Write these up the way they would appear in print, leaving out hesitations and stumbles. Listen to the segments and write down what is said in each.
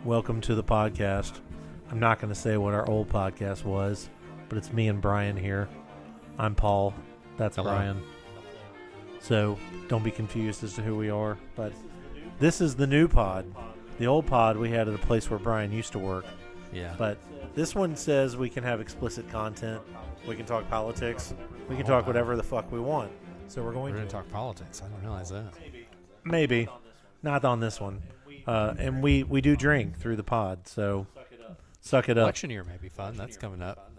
Welcome to the podcast. I'm not going to say what our old podcast was, but it's me and Brian here. I'm Paul. That's Hello. Brian. So don't be confused as to who we are, but this is the new pod. The old pod we had at a place where Brian used to work, Yeah. but this one says we can have explicit content. We can talk politics. We can talk whatever the fuck we want. So we're We're going going to to talk politics. I didn't realize that. maybe not on this one. And we do drink through the pod, so suck it up. Election year may be fun. That's coming up.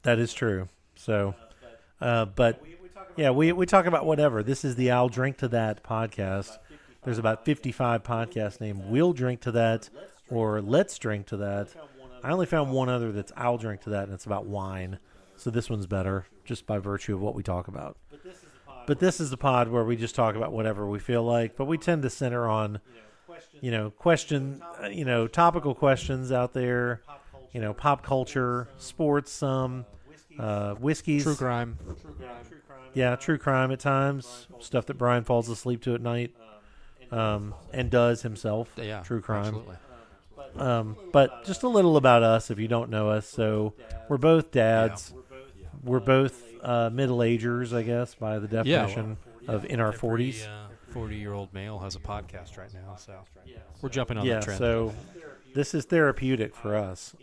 That is true. So, but yeah, we talk about whatever. This is the I'll Drink to That podcast. There's about 55 podcasts named We'll Drink to That or Let's Drink to That. I only found one other that's I'll Drink to That, and it's about wine. So this one's better just by virtue of what we talk about. But this is the pod where we just talk about whatever we feel like, but we tend to center on topical questions out there, pop culture, sports, some whiskeys. True crime. Yeah, true crime at times. Stuff that Brian falls asleep to at night and does himself. Yeah. True crime. Absolutely. But just a little about us if you don't know us. So we're both dads. We're both middle-agers, I guess, by the definition of in our 40s. 40-year-old male has a podcast right now, so we're jumping on Yeah, the trend. so this is therapeutic for us.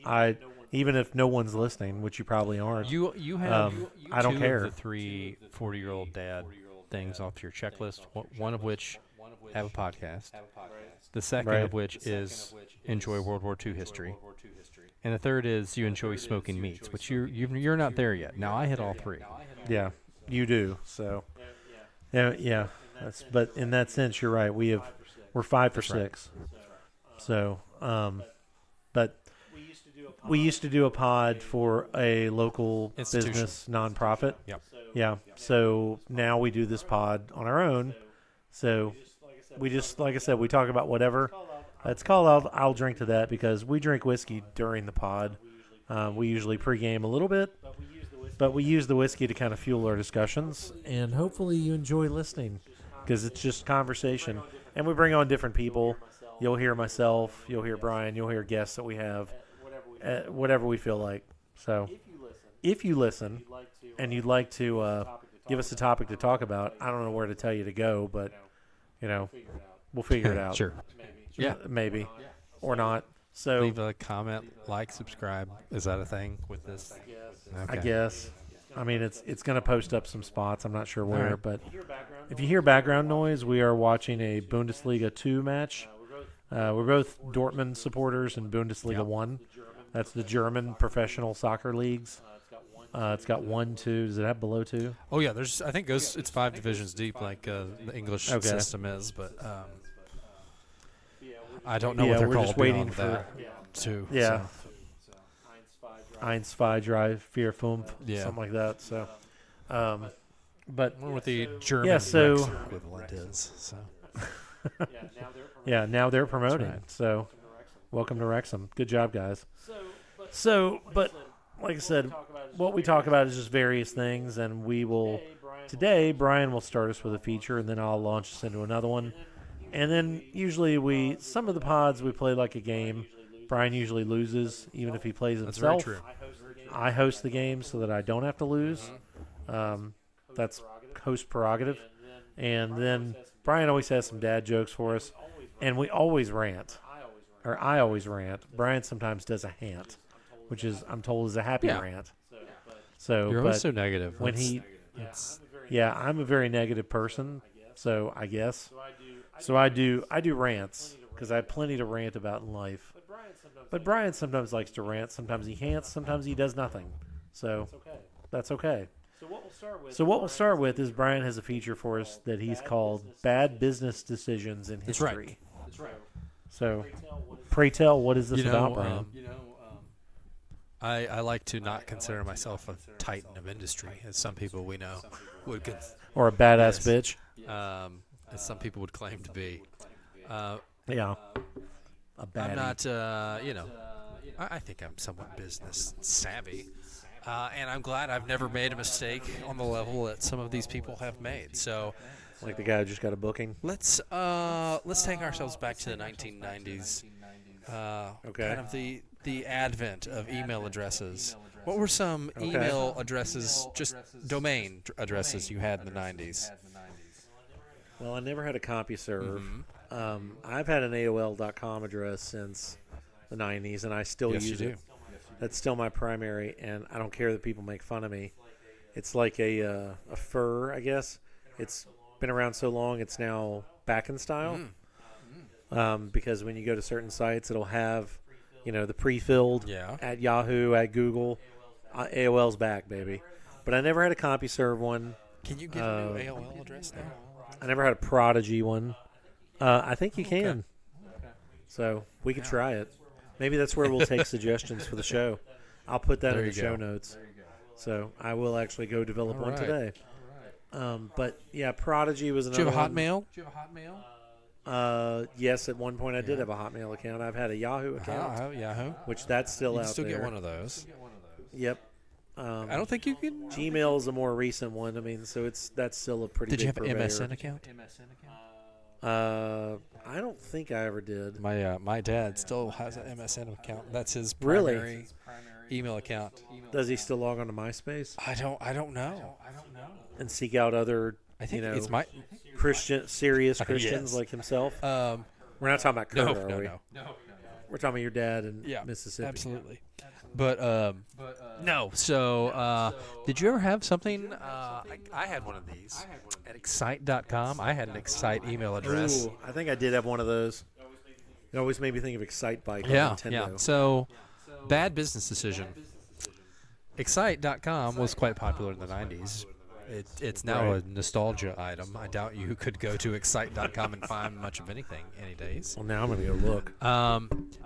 Even if no one's listening, which you probably aren't. You have I don't two care. of the 3 40-year-old dad things off your checklist, one of which have a podcast, the second Right. of which is enjoy World War II history, and the third is you enjoy smoking meats, which you're not there yet. Now, I hit all 3. Yeah, you do. So, yeah. But in that sense, you're right. We're 5 for That's right. 6. So, but we used to do a pod for a local Institution. business nonprofit. Yep. Yeah. So now we do this pod on our own. So we just, like I said, we talk about whatever. It's called I'll Drink to That because we drink whiskey during the pod. We usually pregame a little bit, but we use the whiskey to kind of fuel our discussions. And hopefully you enjoy listening because it's just conversation. And we bring on different people. You'll hear myself. You'll hear Brian. You'll hear guests that we have. Whatever we feel like. So if you listen and you'd like to give us a topic to talk about, I don't know where to tell you to go, but, we'll figure it out. Sure. Yeah. Maybe. Or not. So Leave a comment, like, subscribe. Is that a thing with this? I Okay. guess. I mean, it's going to post up some spots. I'm not sure where, right. but if you hear background noise, we are watching a Bundesliga 2 match. We're both Dortmund supporters in Bundesliga Yep. 1. That's the German professional soccer leagues. It's got 1, 2. Does it have below 2? Oh yeah, I think it's 5 divisions deep, like the English Okay. system is, but I don't know Yeah, what they're we're called just waiting beyond for- that too. Yeah. so, 1, 2, 3, 4, 5. Yeah. Something like that. So, but I wonder what the German Yeah, so- Rex equivalent is. So yeah, now they're promoting. right. So, welcome to Wrexham. Good job, guys. So, but like I said, what we talk about is just various things, and we will. Today, Brian will start us with a feature, and then I'll launch us into another one. And then usually some of the pods we play like a game. Brian usually loses, even if he plays that's very himself. true. I host the game so that I don't have to lose. That's host prerogative. And then Brian always has some dad jokes for us, and we always rant. Or I always rant. Brian sometimes does a hant, which is I'm told is a happy Yeah. rant. So, You're but always so negative. when It's- yeah, I'm a very negative person, so I guess. So I do rants because I have plenty to rant about in life. But Brian sometimes likes to rant. Sometimes he hants. Sometimes he does nothing. So that's okay. So what we'll start with is Brian has a feature for us that he's called "Bad Business Decisions in That's History." right. So, pray tell, what is this about, Brian? I like to not consider myself a titan of industry, as some people we know would, Or a badass Yes. bitch? as some people would claim to be. Yeah, a baddie. I'm not, I think I'm somewhat business savvy, and I'm glad I've never made a mistake on the level that some of these people have made. So Like the guy who just got a booking. let's take ourselves back to the 1990s Okay. kind of the advent of email addresses. What were some Okay. email addresses, just domain addresses you had in the 90s? Well, I never had a CompuServe. Mm-hmm. I've had an AOL.com address since the 90s, and I still Yes, use you it. do. That's still my primary, and I don't care that people make fun of me. It's like a fur, I guess. It's been around so long, it's now back in style. Because when you go to certain sites, it'll have, the pre-filled Yeah. at Yahoo, at Google. AOL's back, baby. But I never had a CompuServe one. Can you get a new AOL address now? I never had a Prodigy one. I think you can. So we could try it. Maybe that's where we'll take suggestions for the show. I'll put that There in the you show go. notes. So I will actually go develop All one right. today. But yeah, Prodigy was Do you another have a one. Hotmail? Yes, at one point I did have a Hotmail account. I've had a Yahoo account, Yahoo. which that's still You out can still there. get one of those. Yep. I don't think you can. Gmail is a more recent one. I mean, so that's still a pretty Did you big have an purveyor. MSN account? I don't think I ever did. My dad still has an MSN account. That's his Really? primary email account. Does he still log on to MySpace I don't know. and seek out other, I think you know, it's my serious Christians Yes. like himself? um We're not talking about Kurt, no are no we? no. We're talking about your dad in Yeah, Mississippi. absolutely. But no. So did you ever have something? I had one of these at Excite.com. I had an Excite email address. Ooh, I think I did have one of those. It always made me think of Excite Bike on Yeah, Nintendo. yeah. So bad business decision. Excite.com was quite popular in the 90s. It's now Right. a nostalgia item. I doubt you could go to Excite.com and find much of anything any days. Well, now I'm going to go look.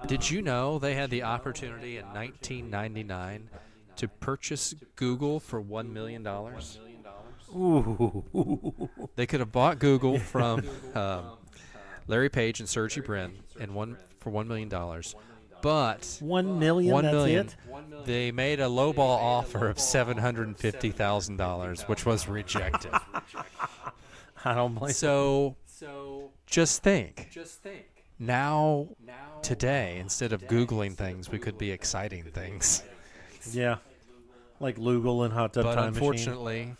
Did you know they had the opportunity in 1999 to purchase Google for $1 million? Ooh. They could have bought Google from Larry Page and Sergey Brin for $1 million. But 1 million, $1 that's million. it? They made a lowball offer of $750,000, which was rejected. I don't blame So just think. Now, today, instead of Googling things, we could be exciting things. Yeah. Like Lugal and Hot Tub But Time Machine. unfortunately,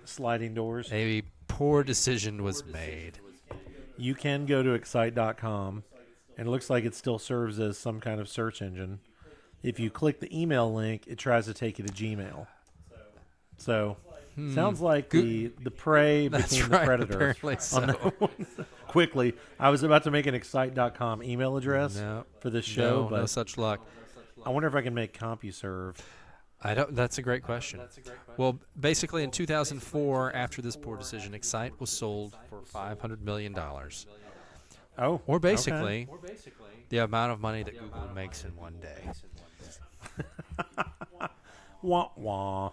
Sliding doors. a poor decision was made. You can go to excite.com, and it looks like it still serves as some kind of search engine. If you click the email link, it tries to take you to Gmail. So, sounds like the prey That's became right, the predator. apparently on that one. Quickly, I was about to make an excite.com email address No, for this show, no but such luck. I wonder if I can make CompuServe. I don't. That's a great question. Well, basically, in 2004, after this poor decision, Excite was sold for $500 million, Oh, or basically the amount of money that Google makes in one day. Wah wah.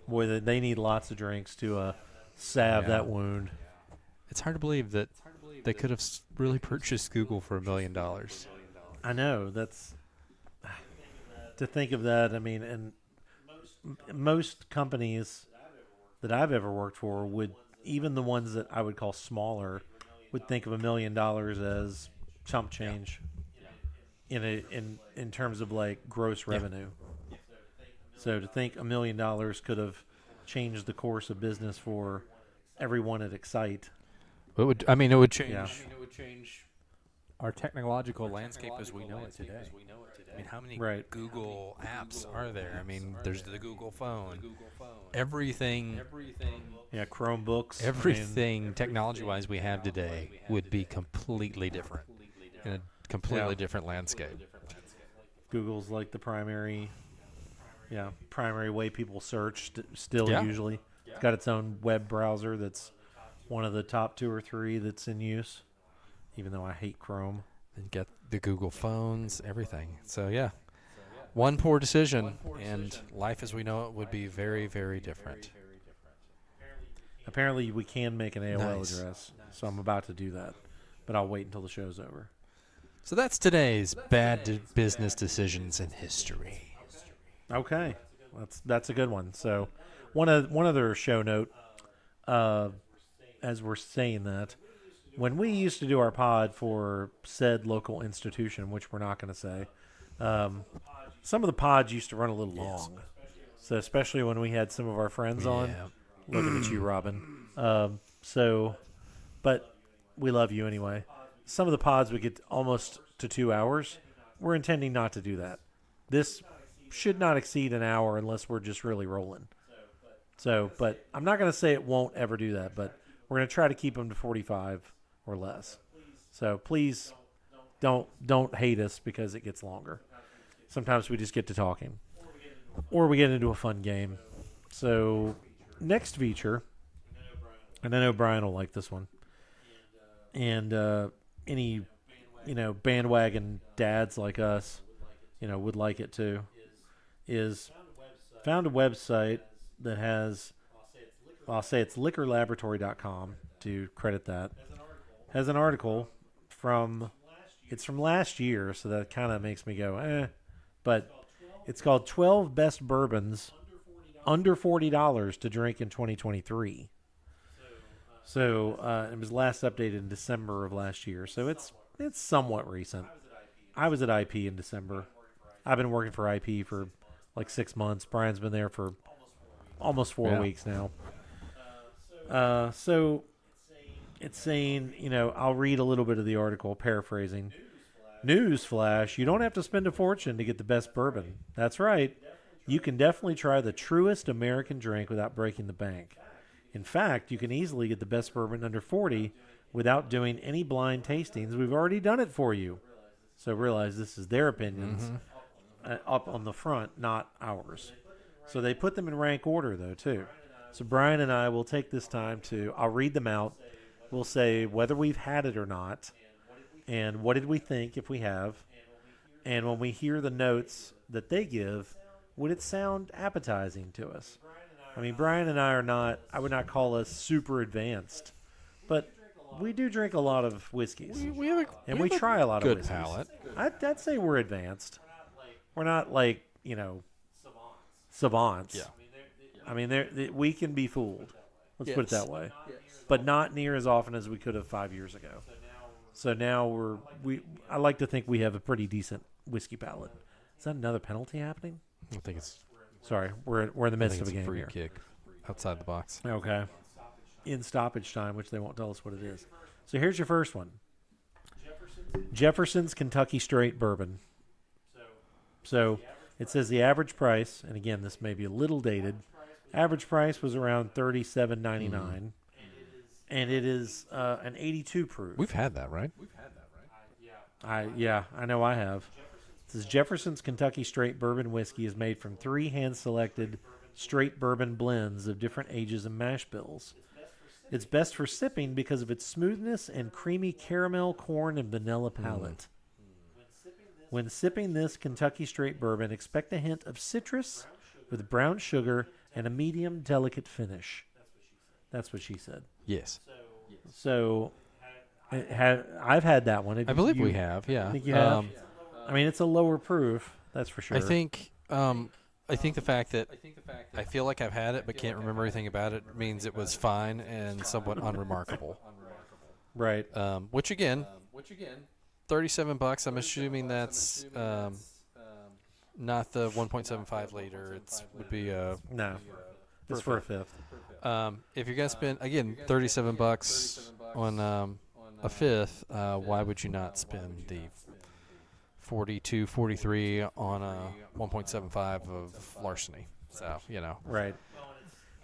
Boy, they need lots of drinks to salve Yeah. that wound. It's hard to believe that they could have really purchased Google for $1 million. I know, that's to think of that. I mean, and most companies that I've ever worked for would, even the ones that I would call smaller, would think of $1 million as chump change in terms of like gross revenue. So to think $1 million could have changed the course of business for everyone at Excite. It would. I mean, it would change. Yeah. Our technological landscape as we know it today. I mean, how many Right. Google apps are there? I mean, there's the Google phone. Everything, Yeah, Chromebooks. I mean, everything technology-wise we have today would be completely different in a completely Yeah. different landscape. Google's like the primary way people search still Yeah. usually. It's got its own web browser that's one of the top 2 or 3 that's in use, even though I hate Chrome. And get the Google phones, everything. So yeah, one poor decision, and life as we know it would be very, very different. Apparently we can make an AOL Nice. address, so I'm about to do that, but I'll wait until the show's over. So that's today's bad business decisions in history. Okay, that's a good one. So one other show note, as we're saying that, when we used to do our pod for said local institution, which we're not going to say, some of the pods used to run a little long. So especially when we had some of our friends on, looking at you, Robin. But we love you anyway. Some of the pods would get almost to 2 hours. We're intending not to do that. This should not exceed an hour unless we're just really rolling. So, but I'm not going to say it won't ever do that, but we're going to try to keep them to 45 or less. So please don't hate us because it gets longer. Sometimes we just get to talking. Or we get into a fun game. So next feature, and I know Brian will like this one, and any bandwagon dads like us would like it too, is found a website that has, I'll say it's liquorlaboratory.com to credit that, has an article from last year, so that kind of makes me go but it's called 12 Best Bourbons Under $40 to Drink in 2023. So it was last updated in December of last year. So it's somewhat recent. I was at IP in December. I've been working for IP for like 6 months. Brian's been there for almost 4 weeks now. So it's saying, I'll read a little bit of the article, paraphrasing. Newsflash, you don't have to spend a fortune to get the best bourbon. That's right. You can definitely try the truest American drink without breaking the bank. In fact, you can easily get the best bourbon under 40 without doing any blind tastings. We've already done it for you. So realize this is their opinions up on the front, not ours. So they put them in rank order, though, too. So Brian and I will take this time I'll read them out. We'll say whether we've had it or not, and what did we think if we have, and when we hear the notes that they give, would it sound appetizing to us? I mean, Brian and I would not call us super advanced, but we do drink a lot of whiskeys. We try a lot of whiskeys. Good palate. I'd say we're advanced. We're not like, savants. Yeah. I mean, we can be fooled. Let's put it that way. But not near as often as we could have 5 years ago. So now I like to think we have a pretty decent whiskey palate. Is that another penalty happening? I think it's. Sorry, we're in the midst of a game free here. Kick outside the box. Okay. In stoppage time, which they won't tell us what it is. So here's your first one. Jefferson's Kentucky Straight Bourbon. So it says the average price, and again, this may be a little dated. Average price was around $37.99. And it is an 82 proof. We've had that, right? I know I have. It says Jefferson's Kentucky Straight Bourbon Whiskey is made from 3 hand-selected straight bourbon blends of different ages and mash bills. It's best for sipping because of its smoothness and creamy caramel, corn, and vanilla palate. When sipping this Kentucky Straight Bourbon, expect a hint of citrus with brown sugar and a medium delicate finish. That's what she said. Yes. So, I've had that one. I believe we have. Yeah. I think you have. I mean, it's a lower proof. That's for sure. I think the fact that I feel like I've had it but can't remember anything about it means it was fine and somewhat unremarkable. Right. Which again, $37. I'm assuming that's not the 1.75 liter. It would be no. It's for a fifth. If you're gonna spend again $37 on a fifth, why would you not spend the 42, 43 on a 1.75 of Larceny? So Right.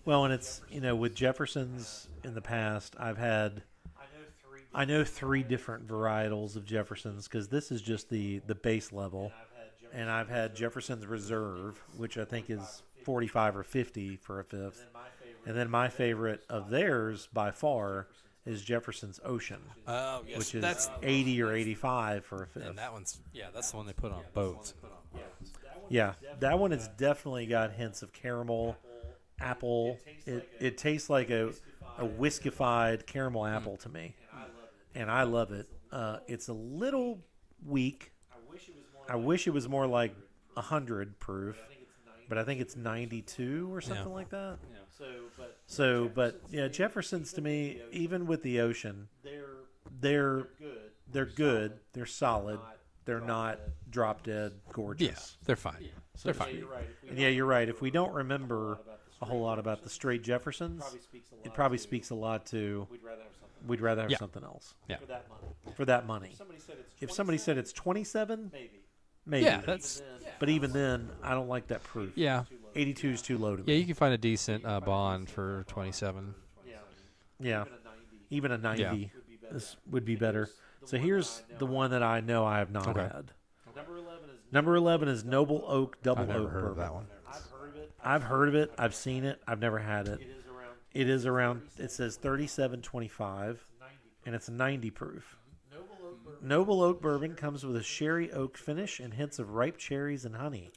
Well, and it's with Jefferson's in the past, I know 3 different varietals of Jefferson's because this is just the base level, and I've had Jefferson's Reserve, which I think is 45 or 50 for a fifth. And then my favorite of theirs by far is Jefferson's Ocean, which is 80 or 85 for a fifth. And that's the one they put on boats. Yeah, that one has definitely got hints of caramel, apple. It tastes like a whiskified caramel apple to me, and I love it. It's a little weak. I wish it was more like 100 proof. But I think it's 92 or something like that. But Jefferson's to me, even with the Ocean, they're good. They're solid. They're not drop dead gorgeous. Yeah, they're fine. They're fine. And yeah, you're right. If we don't remember a whole lot about the straight Jeffersons, it probably speaks a lot to we'd rather have Yeah. something else Yeah. for that money. If somebody said it's 27, maybe. Yeah, that's But even then, I don't like that proof. yeah. 82 is too low to Yeah, me. you can find a decent bond for 27. Yeah. Even a 90 Yeah. this would be better. So here's the one that I know I have not Okay. had. Number 11 is Noble Oak Double I've never Oak heard of Bourbon. that one. I've heard of it. I've seen it. I've never had it. It is around. It says 37.25, and it's 90 proof. Noble Oak Bourbon comes with a sherry oak finish and hints of ripe cherries and honey.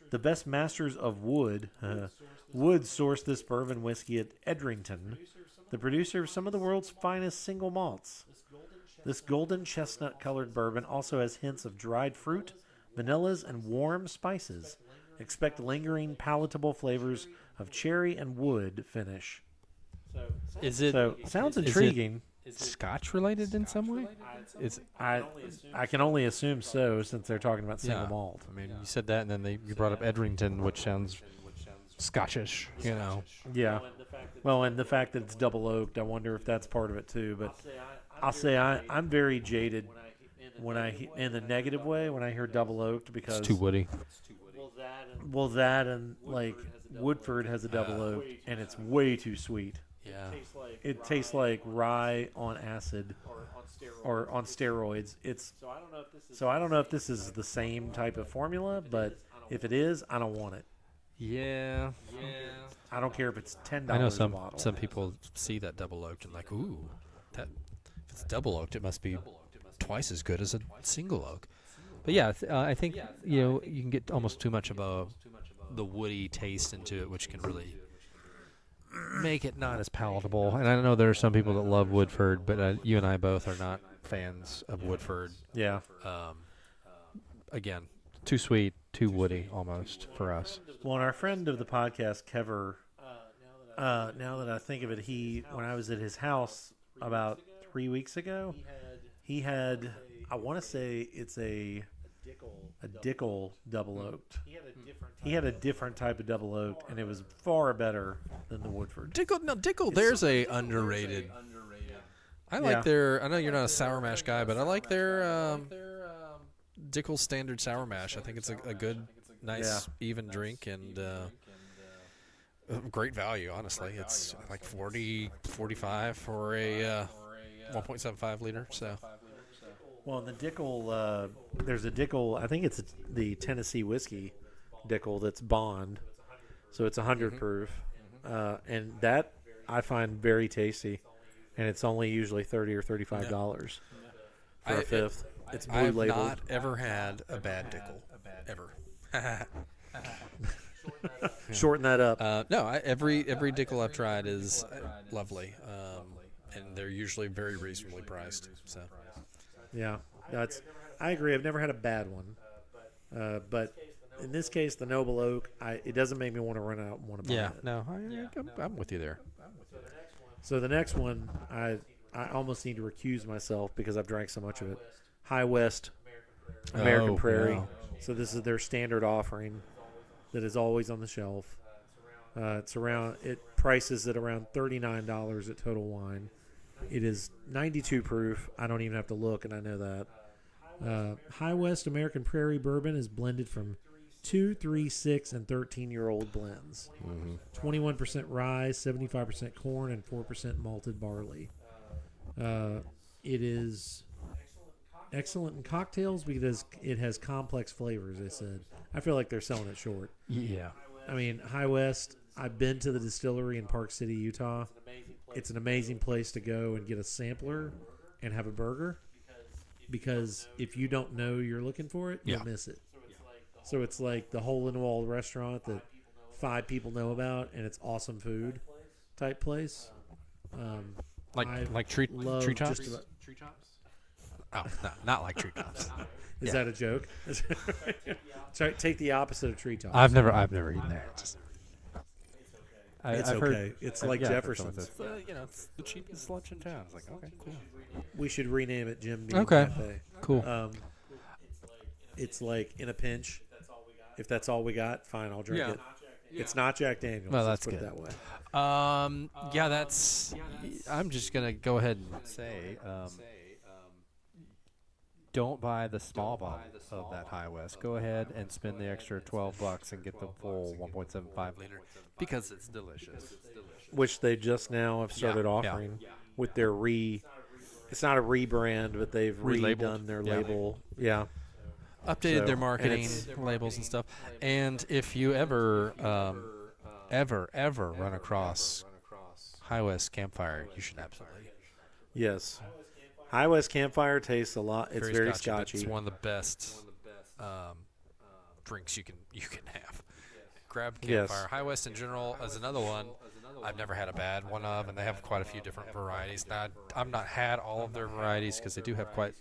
The best masters of wood source this bourbon whiskey at Edrington, the producer of some of the world's finest single malts. This golden chestnut-colored bourbon also has hints of dried fruit, vanillas, and warm spices. Expect lingering, palatable flavors of cherry and wood finish. Is it So, sounds is it intriguing. Scotch related in some way? It's I can only assume so, since they're talking about single yeah. malt. I mean, you said that, and then you brought up Edrington, which sounds Scottish. You know. Yeah. Well, and the fact that it's double oaked, I wonder if that's part of it too. But I'll say I'm very jaded when in the negative way when I hear double oaked because It's too woody. well that and like Woodford has a double oak and it's way too sweet. Yeah. It tastes like rye on acid or on steroids. So I don't know if this is the same type of formula, but if it is, I don't want it. Yeah. I don't care if it's $10 I know a bottle. some people see that double oaked and like, ooh, that if it's double oaked, it must be twice as good as a single oak. But yeah, I think you can get almost too much of the woody taste into it, which can really make it not as palatable. And I know there are some people that love Woodford, but you and I both are not fans of Woodford. Yeah. Again, too sweet, too woody almost for us. Well, and our friend of the podcast, Kever, now that I think of it, when I was at his house about 3 weeks ago, he had, I want to say it's a Dickel double oaked. He had a different type of double oaked, and it was far better than the Woodford. Dickel, there's a underrated. I like Yeah. their. I know you're not a sour mash guy, but I like their Dickel standard sour mash. I think it's a good, nice, even drink and great value. Honestly, it's like 40, 45 for a 1.75 liter. So Well, in the Dickel, there's a Dickel, I think it's the Tennessee whiskey Dickel that's Bond. So it's 100 proof. And that I find very tasty. And it's only usually $30 or $35 for a fifth. It's blue I have labeled. not ever had a bad Dickel ever. Shorten that up. No, every Dickel I've tried is lovely, and they're usually very reasonably priced. So Yeah, I agree. I've never had a bad one, but in this case, the Noble Oak, it doesn't make me want to run out and want to buy it. no, I'm with you there. So the next one, I almost need to recuse myself because I've drank so much of it. High West American Oh, Prairie. wow. So this is their standard offering that is always on the shelf. It prices at around $39 at Total Wine. It is 92 proof. I don't even have to look, and I know that. High West American Prairie Bourbon is blended from 2, 3, 6, and 13-year-old blends. 21% rye, 75% corn, and 4% malted barley. It is excellent in cocktails because it has complex flavors, they said. I feel like they're selling it short. Yeah. I mean, High West, I've been to the distillery in Park City, Utah. It's an amazing place to go and get a sampler and have a burger because if you don't know you're looking for it, you'll miss it. So it's like the hole-in-the-wall restaurant that 5 people know about, and it's awesome food type place. I Like tree love chops. just about- Oh, no, not like tree chops. Is that a joke? Try take the opposite of tree tops. I've never eaten there. It's I've okay. heard, It's like yeah, I've heard someone Jefferson's. say It's the cheapest lunch in town. It's like, okay, cool. We should rename it Jim Beam Okay. Cafe. Cool. It's like in a pinch. If that's all we got, fine, I'll drink Yeah. it. It's not Jack Daniels. Well, let's that's put good. it that way. Yeah, that's. I'm just gonna go ahead and say, don't buy the small bottle of that High West. Go ahead and spend the extra $12 and get the full 1.75 liter because it's delicious. Which they just now have started Yeah. offering with their It's not a rebrand, but they've Relabeled. redone their Yeah. label. Yeah. updated So, their and marketing it's- labels and stuff. And if you ever run across High West Campfire, you should absolutely. Yes. High West Campfire tastes a lot. It's very but scotchy. It's one of the best drinks you can have. Grab Yes. Campfire. High West in general is another one I've never had a bad one of, and they have quite a few different varieties. Now, I've not had all of their varieties because they do have quite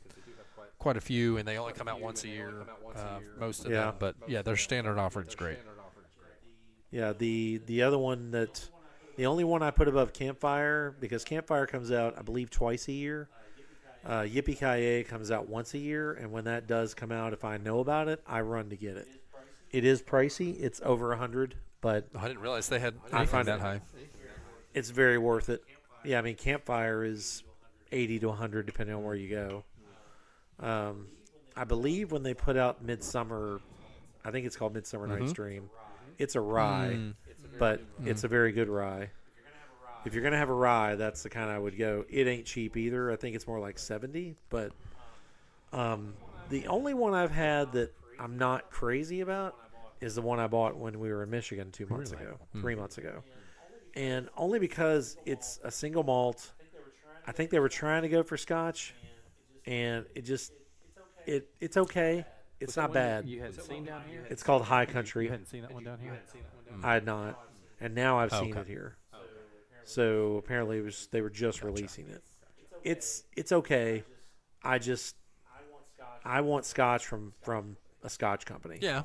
a few, and they only come out once a year, most of Yeah. them. But yeah, their standard offering is great. Yeah, the other one the only one I put above Campfire, because Campfire comes out, I believe, twice a year. Yippee-Ki-Yay comes out once a year, and when that does come out, if I know about it, I run to get it. It is pricey. It's over $100, but I didn't realize they had I anything find that it- high. it's very worth it. Yeah, I mean, Campfire is 80 to 100 depending on where you go. I believe when they put out Midsummer, I think it's called Midsummer Night's Dream. It's a rye, but it's a very good rye. If you're gonna have a rye, that's the kind I would go. It ain't cheap either. I think it's more like 70. But the only one I've had that I'm not crazy about is the one I bought when we were in Michigan 2 months ago, 3 months ago, and only because it's a single malt. I think they were trying to go for Scotch, and it's okay. It's not bad. You hadn't seen down here? It's called High You Country. hadn't seen that one down here? I had not, and now I've seen okay. it here. So apparently they were just releasing it. It's okay. I want Scotch from a Scotch company. Yeah.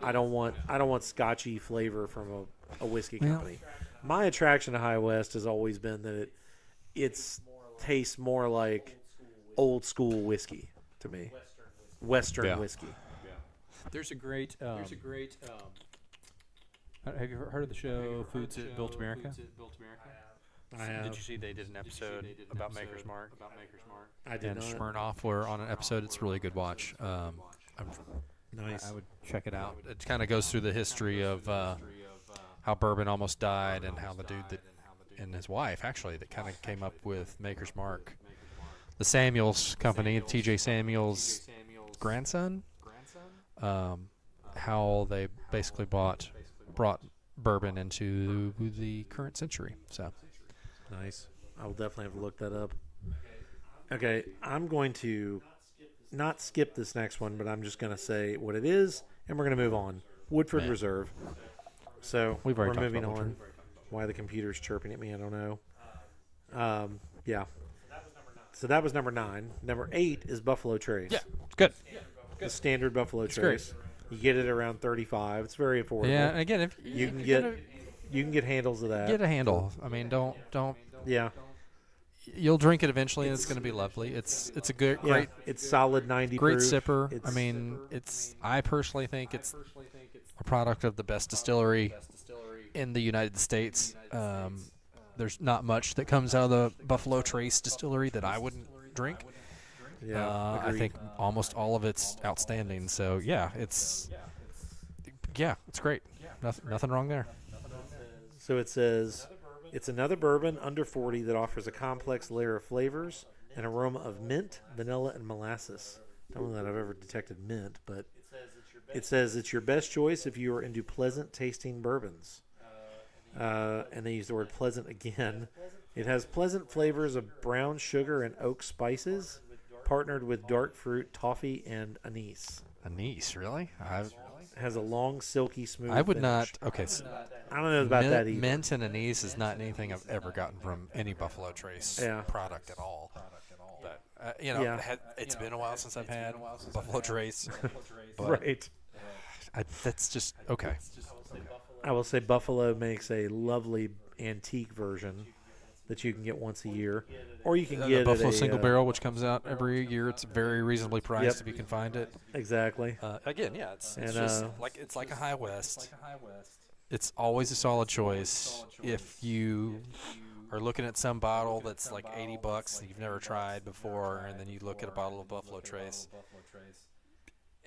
I don't want Scotchy flavor from a whiskey Well- company. My attraction to High West has always been that it tastes more like old school whiskey to me. Western Yeah. whiskey. There's a great. have you heard of the show Foods That Built America? I have. Did you see they did an episode about Maker's Mark? I did And not. Smirnoff were on an episode. It's a really good watch. Nice. I would check it out. It kind of goes through the history of how bourbon almost died and how the dude that and his wife actually that kind of came up with Maker's Mark, the Samuels company, T.J. Samuels' grandson, how they basically brought bourbon into the current century. So Nice. I will definitely have to look that up. Okay, I'm going to not skip this next one, but I'm just going to say what it is, and we're going to move on. Woodford Yeah. Reserve. So We've already we're talked moving about on. Woodford. Why the computer's chirping at me, I don't know. Yeah. So that was number 9. Number 8 is Buffalo Trace. yeah, good. The standard Buffalo great. Trace. You get it around 35. It's very affordable. Yeah, and again, if You if can you're get gonna handles of that. get a handle. I mean, don't. Yeah. You'll drink it eventually, and it's going to be lovely. It's a good, Yeah. great, It's solid 90 great proof. sipper. I It's- mean, I personally think it's a product of the best distillery in the United States. There's not much that comes out of the Buffalo Trace distillery that I wouldn't drink. yeah. I agreed. think almost all of it's outstanding. So yeah, it's great. Nothing wrong there. So it says, it's another bourbon under 40 that offers a complex layer of flavors, an aroma of mint, vanilla, and molasses. Don't know that I've ever detected mint, but it says it's your best choice if you are into pleasant tasting bourbons. And they use the word pleasant again. It has pleasant flavors of brown sugar and oak spices, partnered with dark fruit, toffee, and anise. Anise, really? It has a long, silky, smooth I would finish. not. Okay, so I don't know about that either. mint and anise is not anything I've ever gotten from any Buffalo Trace Yeah. product at all. But Yeah. it's been a while since I've had Buffalo Trace. But Right. that's just okay. I will say Buffalo makes a lovely antique version that you can get once a year, or you can The get Buffalo at a, single barrel, which comes out every year. It's very reasonably priced Yep. if you can find it. Exactly. Again, yeah, it's And, just it's like a High West. It's always a solid choice if you are looking at some bottle that's like $80 that you've never tried before, and then you look at a bottle of Buffalo Trace.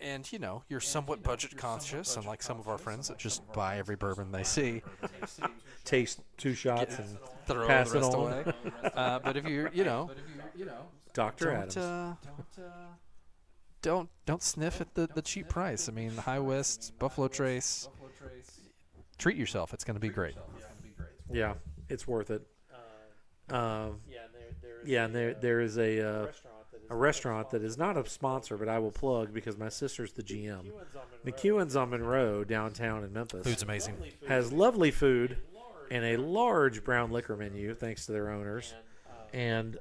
And you're somewhat budget conscious, unlike some of our friends that just buy every bourbon they see, Taste 2 shots and throw pass the it rest on. away. But if you're, Dr. Adams. don't sniff at the cheap price. I mean, the High West, Buffalo Trace. Treat yourself. It's going to be great. Yeah, it's worth it. Yeah, and there is a restaurant that is not a sponsor, but I will plug because my sister's the GM. McEwen's on Monroe, downtown in Memphis. Food's amazing. Has lovely food and a large brown liquor menu, thanks to their owners. And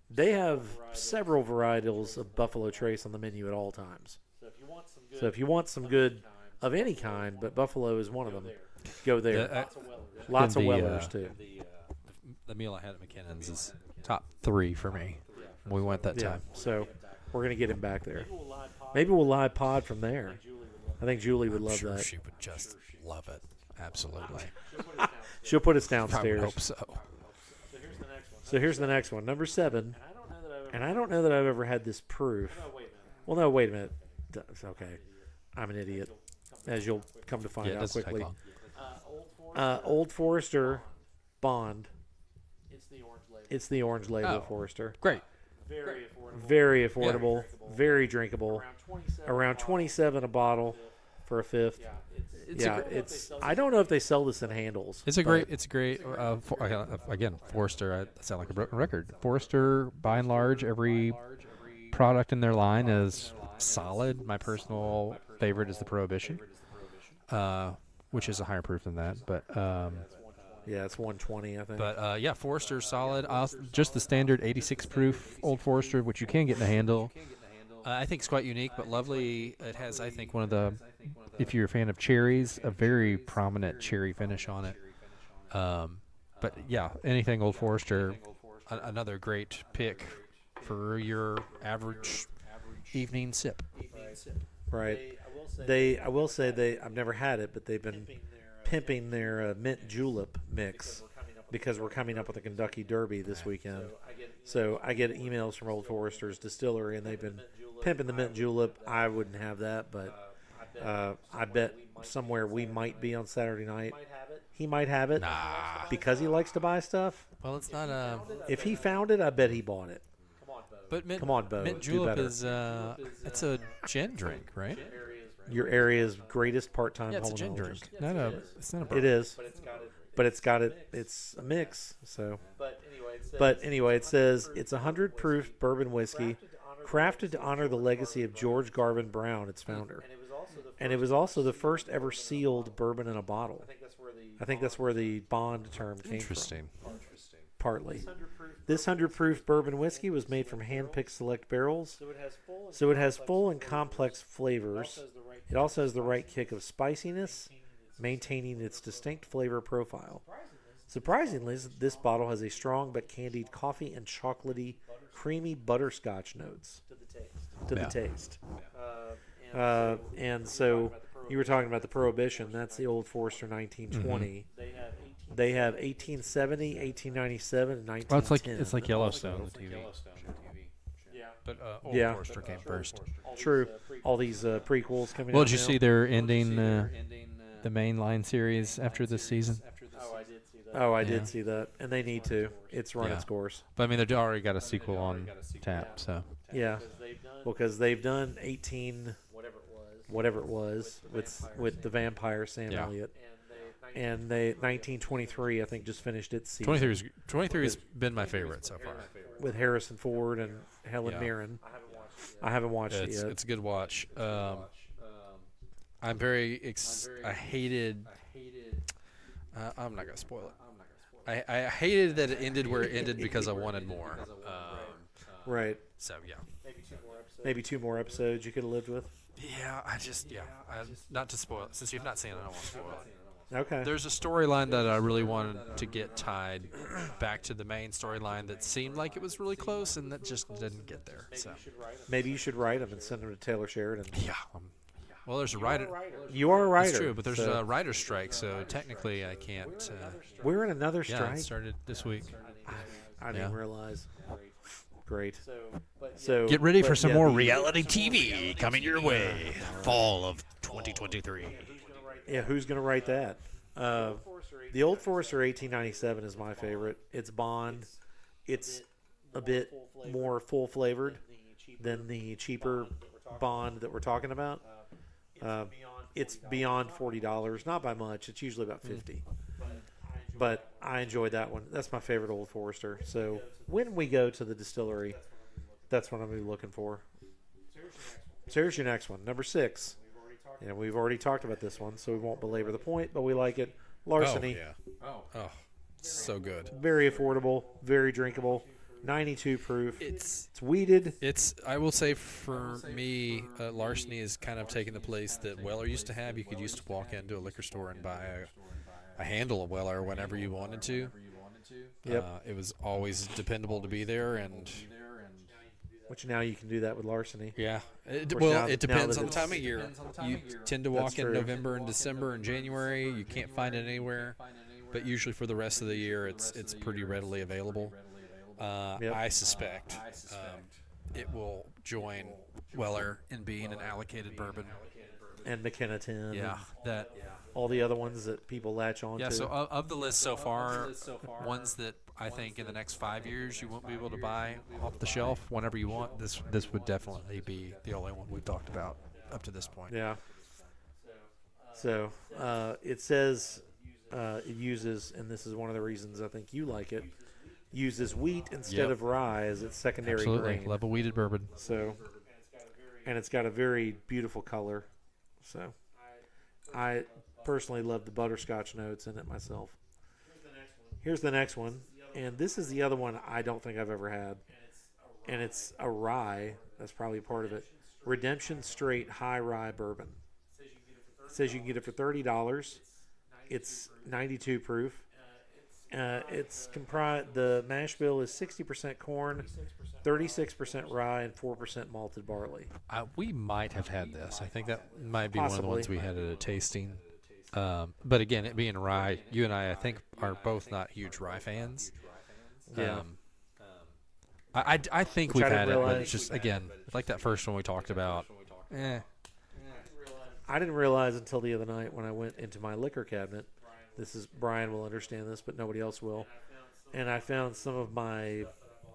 they have several varietals of Buffalo Trace on the menu at all times. So if you want some good of any kind, but Buffalo is one of them, go there. Lots of Wellers, too. The meal I had at McKinnon's is top 3 for me. We went that Yeah, time. so we're going to get him back there. Maybe we'll live pod from there. I think Julie would love sure that. she would just love it. Absolutely. She'll put us I would downstairs. hope so. So here's the next one, number 7. And I don't know that I've ever had this proof. Well, no, wait a minute. It's okay. I'm an idiot, as you'll come to find Yeah, it out doesn't take quickly. long. Old Forester Bond. It's the orange label Oh. Forester. Great. Very affordable, very drinkable. Around 27 a bottle for a fifth. It's. I don't know if they sell this in handles. It's a but great. It's great. Again, Forester. I sound like a broken record. Forester, by and large, every product in their line is solid. My personal favorite is the Prohibition, which is a higher proof than that. But Yeah, it's 120, I think. yeah, Forester's solid. Just the standard 86 proof Old Forester, which you can get in a handle. I think it's quite unique, but lovely. It has, I think, one of the, if you're a fan of cherries, a very prominent cherry finish on it. But yeah, anything Old Forester, another great pick for your average evening sip. Right. I will say I've never had it, but they've been pimping their mint julep mix because we're coming up with the Kentucky Derby this weekend. So I get emails from Old Forester's distillery, and they've been pimping the mint julep. I wouldn't have that, but I bet somewhere we might be on Saturday night. He might have it because he likes to buy stuff. Well, it's not If he found it, I bet he bought it. but mint, Come on, Bo. mint Do julep better. is it's a gin drink, right? Your area's greatest part-time Yeah, it's a gin pulmonologist. drink. It's not a bourbon. It is, but it's got it. It's a mix. So, but anyway, it says it's 100 proof bourbon whiskey, crafted to honor the legacy of George Garvin Brown, its founder, and it was also the first ever sealed bourbon in a bottle. I think that's where the bond term came Interesting. from. Partly, this 100 proof bourbon whiskey was made from hand-picked select barrels, so it has full and complex flavors. It also has the right kick of spiciness, maintaining its distinct flavor profile. Surprisingly, this bottle has a strong but candied coffee and chocolatey, creamy butterscotch notes to the taste. And so you were talking about the Prohibition. That's the Old Forester 1920. They have 1870, 1897, and 1910. Well, it's like Yellowstone, the TV. But Old Yeah. Forester came first. True. All these prequels coming Well, out did you now. see they're ending the mainline series after this season? Oh, I Yeah. did see that, and they need to. It's run its course. But I mean, they've already got a sequel on tap, so Yeah, because they've done 18, whatever it was, with the vampire Sam Yeah. Elliott, and they 1923 I think just finished its season 23 has been my favorite so far. with Harrison Ford and Helen Yeah. Mirren. I haven't watched it yet. It's a good watch. I'm very I hated. I'm not gonna spoil it. I hated that it ended where it ended because I wanted more. Right. So yeah. Maybe 2 more episodes you could have lived with. Yeah, not to spoil it. Since you've not seen it, I don't want to spoil it. Okay. There's a storyline that I really wanted to get tied back to the main storyline that seemed like it was really close, and that just didn't get there. So Maybe you should write them and send them to Taylor Sheridan. yeah. Well, there's a writer. You are a writer. That's true, but there's so a writer's strike, so technically I can't. we're in another Yeah, strike. it started this week. I didn't Yeah. realize. Great. So Get ready for but some yeah, more the- reality TV coming your way. Fall of 2023. Yeah, who's going to write that? The Old Forester 1897 is my favorite. It's Bond. It's a bit more full flavored than the cheaper Bond that we're talking about. It's beyond $40, not by much. It's usually about 50. But I enjoyed that one. That's my favorite Old Forester. So when we go to the distillery, that's what I'm going to be looking for. So here's your next one, number 6. And we've already talked about this one, so we won't belabor the point, but we like it. Larceny. Oh, so good. Very affordable, very drinkable, 92 proof. It's It's weeded. I will say for me, Larceny is kind of taking the place that Weller used to have. You could used to walk into a liquor store and buy a handle of Weller whenever you wanted to. Yep. It was always dependable to be there, and Which now you can do that with Larceny. yeah. course, Well, now- it now depends that on the it's- time of year. You tend to That's walk in true. November and December and January. You can't find it anywhere, but usually for the rest of the year, it's pretty readily available. Yep. I suspect it will join Weller in being an allocated bourbon. And McKenna 10. Yeah, and that. all the other ones that people latch on Yeah. to. So of the list so far, ones that I think in the next 5 years you won't be able to buy off the shelf whenever you want. This would definitely be the only one we've talked about up to this point. Yeah. So it says it uses, and this is one of the reasons I think you like it, uses wheat instead Yep. of rye as its secondary Absolutely, grain. love a weeded bourbon. So, and it's got a very beautiful color. So, I personally love the butterscotch notes in it myself. Here's the next one, and this is the other one I don't think I've ever had, and it's a rye. That's probably part of it. Redemption Straight High Rye Bourbon. It says you can get it for $30. It's 92 proof. It's comprised. The mash bill is 60% corn, 36% rye, and 4% malted barley. We might have had this. I think that might be one of the Possibly. ones we had at a tasting. But again, it being rye, you and I think, are both not huge rye fans. Yeah. I think Which we've I had didn't it, but realize. it's just, again, like that first one we talked about. I didn't realize until the other night when I went into my liquor cabinet. This is Brian will understand this, but nobody else will. And I found some of my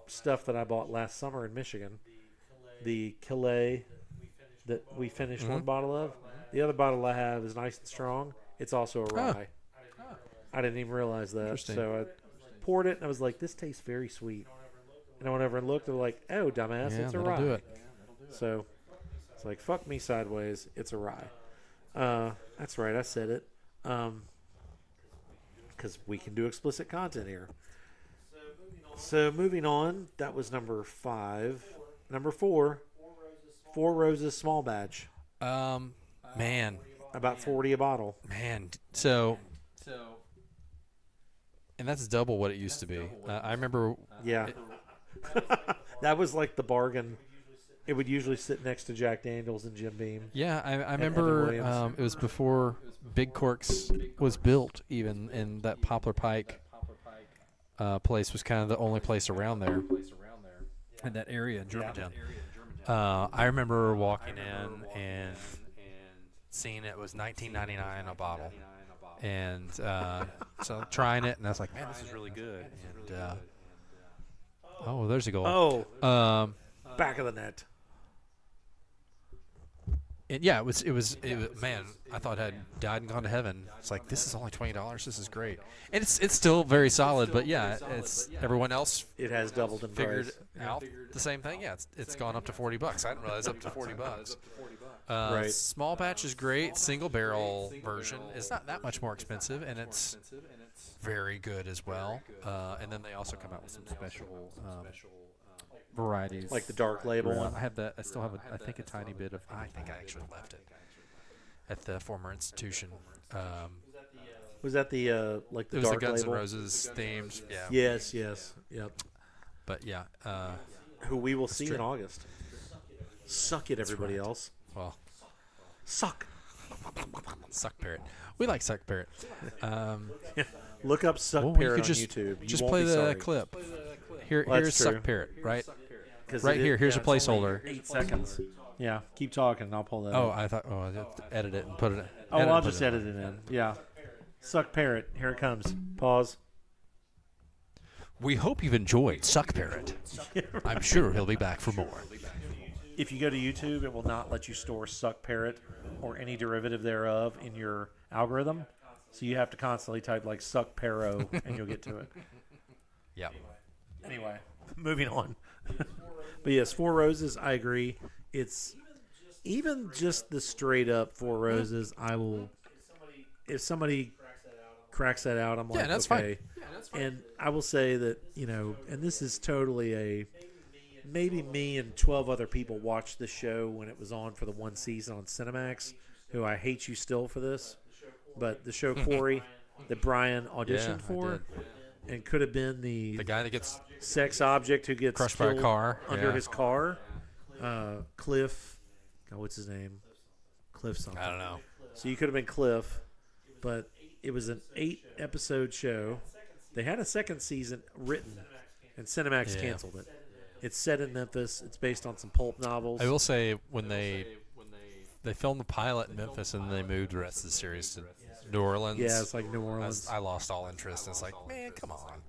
stuff that I bought last summer in Michigan. The Calais that we finished one bottle of. The other bottle I have is nice and strong. It's also a rye. I didn't even realize that. Interesting. So I poured it and I was like, this tastes very sweet. And I went over and looked and like, oh, dumbass, Yeah, it's a that'll rye. do it. So it's like, fuck me sideways. It's a rye. That's right. I said it. Because we can do explicit content here. So moving on, that was number 5. Number 4, Four Roses small batch, Man, about 40 a bottle. so, and that's double what it used to be. I remember. Yeah, that was like the bargain. It would usually sit next to Jack Daniels and Jim Beam. Yeah, I Evan remember. Williams. It was before Big Corks was built, even, and that Poplar Pike place was kind of the only place around there. In that area in Germantown. I remember walking in and seeing it was $19.99 a bottle, and so trying it, and I was like, man, this is really good. And oh, there's a goal. Oh, back of the net. And yeah, it was man, I thought I had died and gone to heaven. It's like, this is only $20. This is great, and it's still very solid. But yeah, it's everyone else It has doubled in figured price. out the same thing. Yeah, it's gone up to $40. I didn't realize up to $40. Right. Small batch is great. Single barrel version is not that much more expensive, and it's very good as well. And then they also come out with some special varieties, Like the dark label one. I have that. I still have, I think, a tiny bit of. I think I actually left it at the former institution. Was that the like the It was dark the Guns label? N' Roses themed. Yeah. Yes, yes, yep. But yeah. Who we will see true. in August. Suck it, everybody right. else. Well, Suck. Suck Parrot. We like Suck Parrot. Look up Suck Well, Parrot you on could just YouTube. You just won't play be the sorry. clip. Well, Here's that's Suck true. Parrot, right? 'Cause Right it- here. Here's a it's only placeholder. 8 seconds. Yeah, keep talking and I'll pull that Oh, up. I thought. Oh, I have to edit it and put it. Oh, edit I'll and put just it. edit it in. Yeah. Suck Parrot. Here it comes. Pause. We hope you've enjoyed Suck Parrot. I'm sure he'll be back for more. If you go to YouTube, it will not let you store Suck Parrot or any derivative thereof in your algorithm. So you have to constantly type like Suck Paro and you'll get to it. Yeah. Anyway, moving on. But yes, Four Roses, I agree. It's even just the straight up Four Roses. I will, if somebody cracks that out, I'm like, that's okay. And I will say that, and this is totally maybe me and 12 other people watched the show when it was on for the one season on Cinemax, who I hate you still for this. But the show Quarry that Brian auditioned I for did. and could have been the The guy that gets sex object who gets crushed by a killed car. under Yeah. his car. Cliff. God, what's his name? Cliff something. I don't know. So you could have been Cliff, but it was an 8-episode show. They had a second season written, and Cinemax Yeah. canceled it. It's set in Memphis. It's based on some pulp novels. I will say when they filmed the pilot in Memphis and they moved the rest of the series to New Orleans. Yeah, it's like New Orleans. I lost all interest. It's like, man, come on.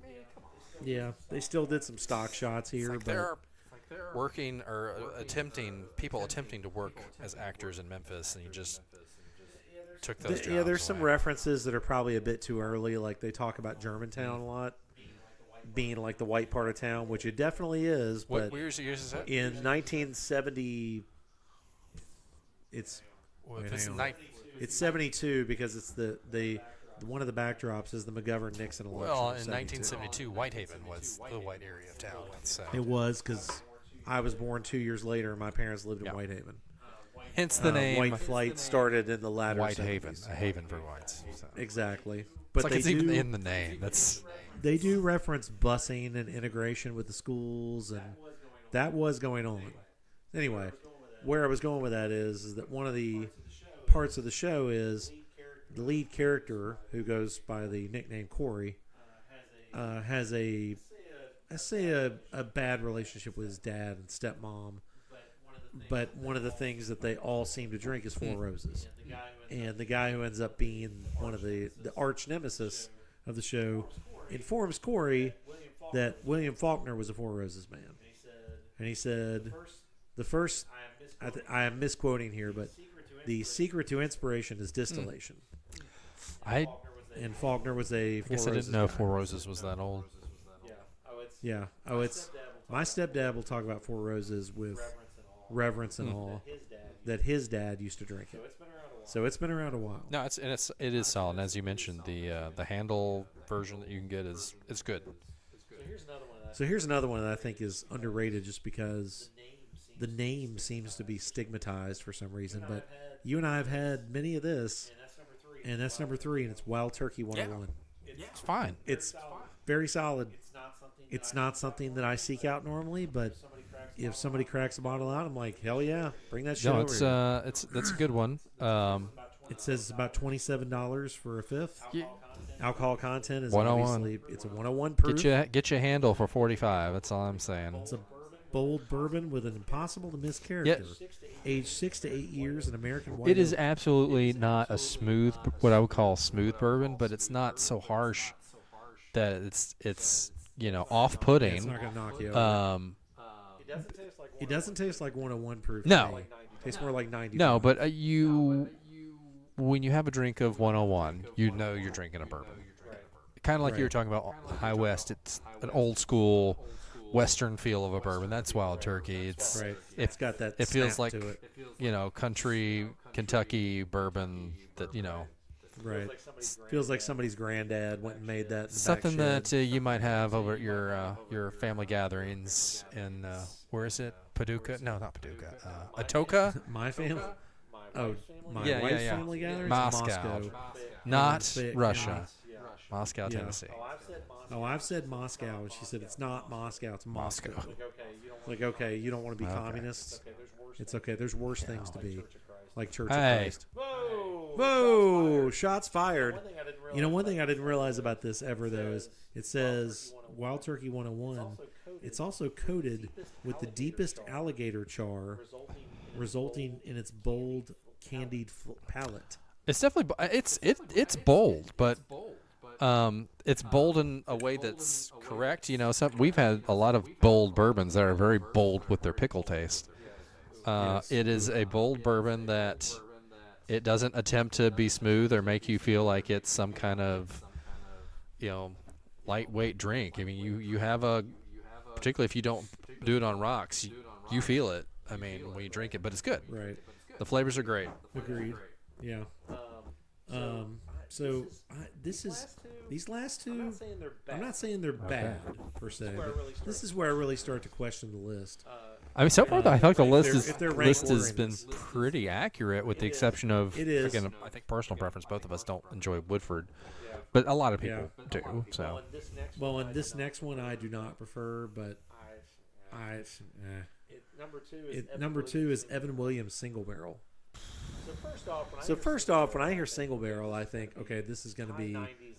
Yeah, they still did some stock shots here, Like but they're working or attempting to work as actors in Memphis, and you just took those jobs. yeah, there's some away. references that are probably a bit too early. Like they talk about Germantown a lot, being like the white part of town, which it definitely is. What But years is that? in 1970, it's Well, wait, if it's hang on. night- it's 72 because it's the one of the backdrops is the McGovern-Nixon election. well, of in 72. 1972, Whitehaven was the white area of town. So It was because I was born 2 years later. And my parents lived in Yeah. Whitehaven. hence the name White Flight started in the latter Whitehaven, 70s. a haven for whites. So. Exactly. It's But like they it's do even in the name. That's they do reference busing and integration with the schools, and that was going on. Anyway, where I was going with that is that one of the parts of the show is the lead character, who goes by the nickname Corey, has a bad relationship with his dad and stepmom. But one of the things that they all seem to drink is Four Roses. And the guy who ends up being one of the arch nemesis of the show informs Corey that William Faulkner was a Four Roses man. And he said, I am misquoting here, but the secret to inspiration is distillation. I And Faulkner was a Four guess I Roses didn't know guy. Four Roses was that old. Yeah. Oh, it's my stepdad will talk about Four Roses with reverence and awe that his dad used to drink it. So it's been around a while. No, it is solid. And as you mentioned, the handle version that you can get is good. So here's another one that I think is underrated just because the name seems to be stigmatized for some reason. But you and I have had many of this, and that's number 3, and it's Wild Turkey 101. It's fine. It's very solid. It's not something that I seek out normally, but if somebody cracks a bottle out, I'm like, hell yeah, bring that shit No, over here. that's a good one. It says it's about $27 for a fifth. Yeah. Alcohol content is 101. obviously it's a 101 proof. Get your handle for 45. That's all I'm saying. It's a bold bourbon with an impossible to miss character. Aged 6 to 8 years in American white. It is oak. absolutely not a smooth, what I would call smooth bourbon, but it's not so harsh that it's off-putting. It's not gonna knock you over. It doesn't taste like 101 proof. No. to me. It tastes more like 90. No, but when you have a drink of 101, you know you're drinking a bourbon. Kind of like you were talking about High West. It's an old school Western feel of a bourbon. That's Wild Turkey. It's Right. It's got that. it feels snap like to it. Country Kentucky bourbon that Right. Feels like somebody's granddad went and made that. In the something back shed. that you might have over at your family gatherings in where is it? Paducah? No, not Paducah. Atoka? My family. Oh, my Yeah, wife's yeah. family gathering. Moscow. Not Thick, Russia. yeah. Moscow, Yeah. Tennessee. Oh, I've said Moscow, and she said it's not Moscow, it's Moscow. Moscow. Like, okay, you don't want to be Okay. communists. It's okay. There's worse things to be, like Church Hey. of Christ. Whoa! Shots fired. You know, one thing I didn't realize about this ever though is it says Wild Turkey 101. It's also coated with the deepest alligator char, resulting in its bold, candied palate. It's definitely it's bold, but it's bold in a way that's correct. You know, we've had a lot of bold bourbons that are very bold with their pickle taste. It is a bold bourbon that it doesn't attempt to be smooth or make you feel like it's some kind of, lightweight drink. I mean, you have particularly if you don't do it on rocks, you feel it. I mean, when you drink it, but it's good. Right. The flavors are great. Agreed. Yeah. So these last two. I'm not saying they're bad per se. But this is where I really start to question the list. I mean, so far though, I feel like the if they're ranked list has ordering been this. pretty accurate, with the exception of It is. again, I think personal preference. Both of us don't enjoy Woodford, but a lot of people do. So Well, and this next one I do not prefer, but number two is Evan Williams Single Barrel. So first off, when I hear single barrel, I think, okay, this is going to be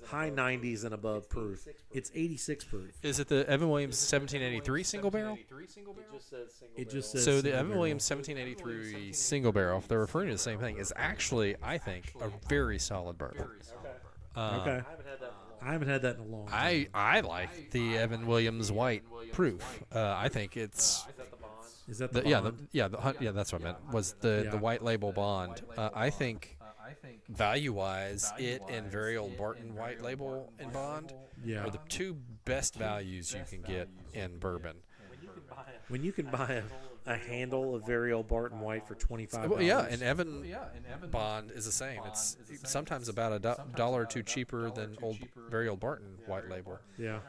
high 90s and above proof. It's 86 proof. is it the Evan Williams 1783 single barrel? It just says So the single Evan barrel. Williams 1783 single barrel, if they're referring to the same thing, is actually, I think, a very solid bourbon. Okay. I haven't had that in a long time. I like the Evan Williams white proof. I think it's Is that the bond? that's what I meant. Was the Yeah. white label bond? I think value wise, it and Very Old Barton white label and bond Yeah. are the two best values you can get in bourbon. When you can buy a handle of Very Old Barton White for $25. Well, yeah, and Evan bond is the same. It's sometimes about a dollar or two cheaper than Very Old Barton white label. Yeah.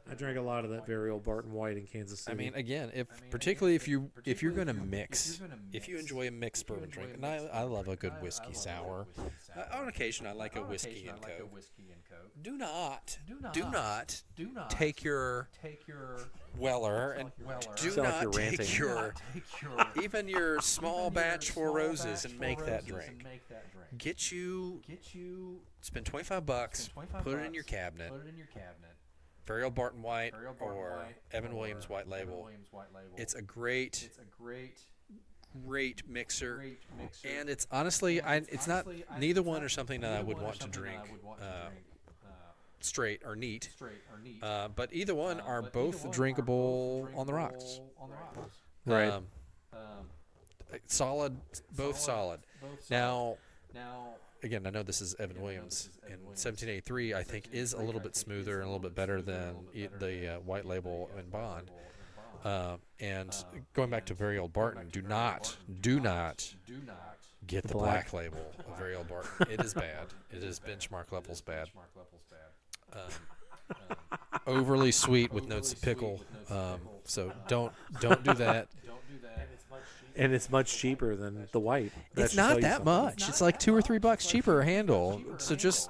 I drank a lot of that Very Old Barton White in Kansas City. I mean, again, particularly if you're going to mix, if you enjoy a mixed bourbon drink, and I love a good whiskey sour. On occasion, I like a whiskey and coke. Do not take your Weller and do Sound like not you're take ranting. your even your small batch Four Roses and make that drink. Spend $25, put it in your cabinet. Very Old Barton White or Evan Williams White Label. It's a great mixer, and it's honestly, it's not neither one or something that I would want to drink straight or neat. But either one are both drinkable on the rocks. Right. Solid, both solid. Now, again, I know this is Evan Williams, and 1783 I think is a little bit smoother and a little bit better than the white label and bond. And going back to Very Old Barton, do not get the black label of Very Old Barton. It is bad. It is benchmark levels bad. Overly sweet with notes of pickle. So don't do that. And it's much cheaper than the white. That It's should tell not you that something. much. It's like $2 or $3 cheaper a handle. So just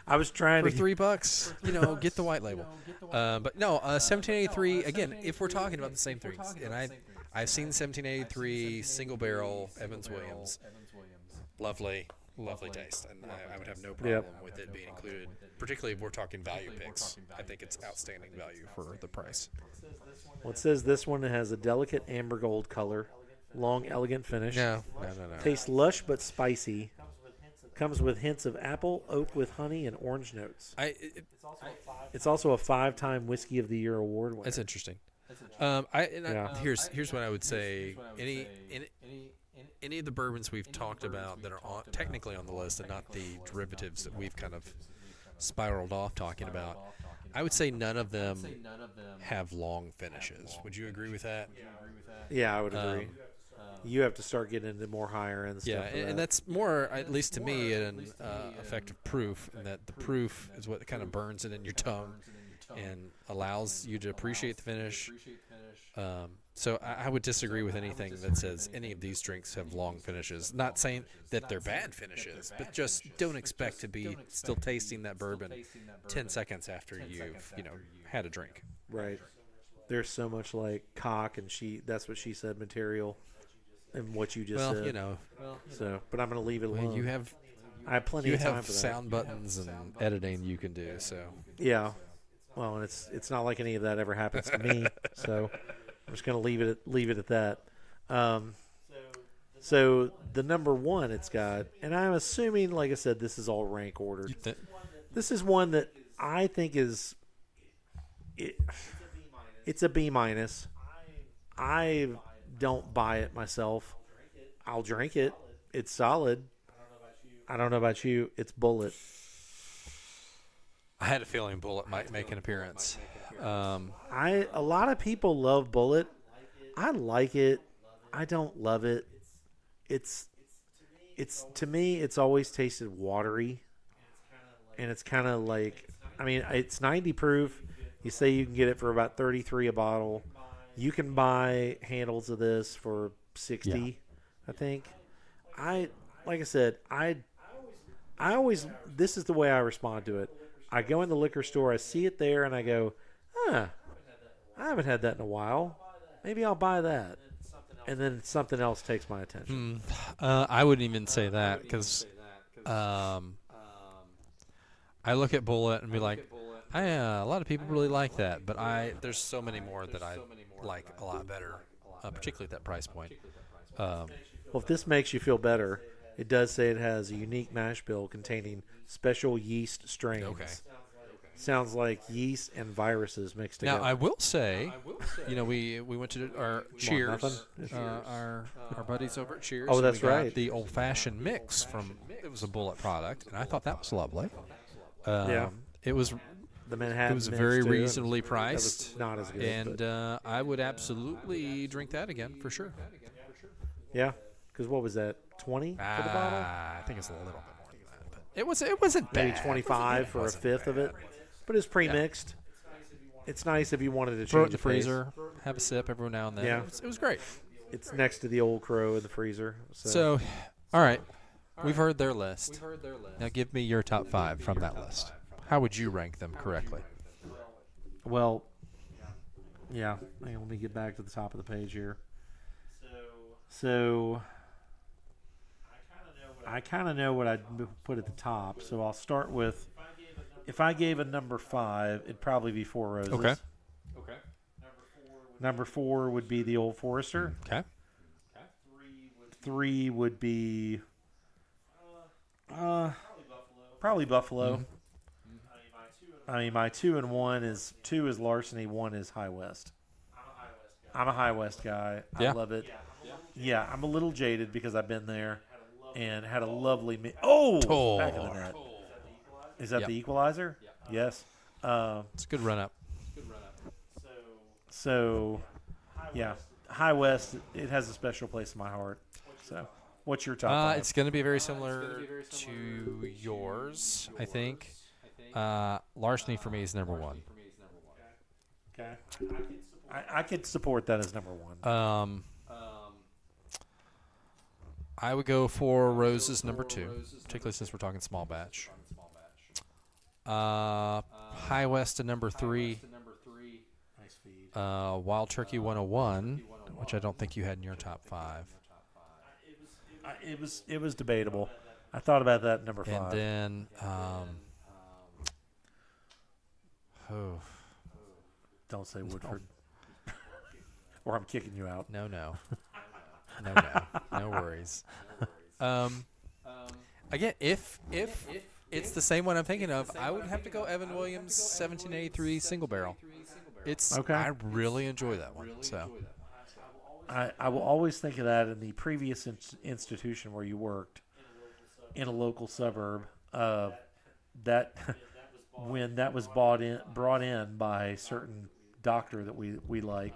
I was trying for to. $3, get the white label. But no, 1783. Again, if we're talking about the same things, and I've seen 1783 single barrel Evans Williams. Lovely taste, and I would have no problem with it being included. Particularly if we're talking value picks, I think it's outstanding value for the price. Well, it says this one has a delicate amber gold color, long, elegant finish. No. Tastes lush but spicy. Comes with hints of apple, oak with honey, and orange notes. It's also a 5-time Whiskey of the Year award winner. That's interesting. Yeah. Here's what I would say. Any of the bourbons we've talked about that are technically on the list and not the derivatives that we've kind of spiraled off talking about, I would say none of them have long finishes. Would you agree with that? Yeah, I would agree. You have to start getting into more higher end stuff. Yeah, for and that's more, at least to me, an effective proof, and that the proof is what kind of burns it in your tongue and allows you to appreciate the finish. So I would disagree with anything that says any of these drinks have long finishes. Not saying that they're bad finishes, but just don't expect to be still tasting that bourbon 10 seconds after you've, had a drink. Right. There's so much like cock and that's what she said material and what you just said. So, but I'm going to leave it alone. I have plenty of time for that. Sound buttons and editing you can do, so. Yeah. Well, and it's not like any of that ever happens to me. So I'm just going to leave it at that. So the number one it's got, and I'm assuming, like I said, this is all rank ordered. This is one that I think it's a B minus. I don't buy it myself. I'll drink it. It's solid. I don't know about you. It's Bullet. I had a feeling Bullet might make an appearance. A lot of people love Bullet. I like it. I don't love it. It's to me, it's always tasted watery, and it's kind of like, I mean, it's 90 proof. You say you can get it for about 33 a bottle. You can buy handles of this for 60, I think. Like I said, I always, this is the way I respond to it. I go in the liquor store, I see it there, and I go, I haven't had that in a while. Maybe I'll buy that. And then something else takes my attention. I wouldn't even say that because I look at Bullet and be like, a lot of people really like that, but there's so many more that I like a lot better, particularly at that price point. Well, if this makes you feel better, it does say it has a unique mash bill containing special yeast strains. Okay. Sounds like yeast and viruses mixed together. Now, I will say, we went to our Cheers, nothing? our buddies over at Cheers. Oh, and that's we got right. The old-fashioned mix it was a Bullet product, and I thought that was lovely. Yeah. It was The Manhattan It was mix, very too, reasonably that priced, was not as good. and but I would absolutely drink that again for sure. yeah, because what was that, 20 for the bottle? I think it's a little bit more than that, but it wasn't bad. Maybe 25 for a fifth of it. But it's pre-mixed. It's nice if you wanted to Throw it change in the the pace. freezer, have a sip every now and then. Yeah. It was great. It's next to the Old Crow in the freezer. So, all right, we've heard their list. Now give me your top 5 from that list. How would you rank them correctly? well, yeah. Hang on, let me get back to the top of the page here. So I kind of know what I'd put at the top. So I'll start with, if I gave a number 5, it'd probably be Four Roses. Okay. Number 4 would be the Old Forester. Okay. 3 would be probably Buffalo. Mm-hmm. I mean, my 2 and 1 is 2 is Larceny, 1 is High West. I'm a High West guy. Yeah. I love it. Yeah, I'm a little jaded because I've been there and had a lovely back of the net. Is that Yep. the equalizer? Yes. It's a good run up. So, yeah, High West, it has a special place in my heart. So, what's your top 5? It's going to be very similar to yours, I think. Larceny for me is number 1. Okay. I could support that as number 1. I would go for Roses number 2, particularly since we're talking small batch. High West to number 3. Nice feed. Wild Turkey 101, which I don't think you had in your top 5. It was debatable. I thought about that at number 5. And then, Don't say Woodford. Or I'm kicking you out. no, no worries. Again, if it's the same one I'm thinking of, I would have to go Evan Williams 1783 single barrel. Okay. I really enjoy that one. So I will always think of that in the previous institution where you worked in a local suburb. That when that was brought in by a certain doctor that we like,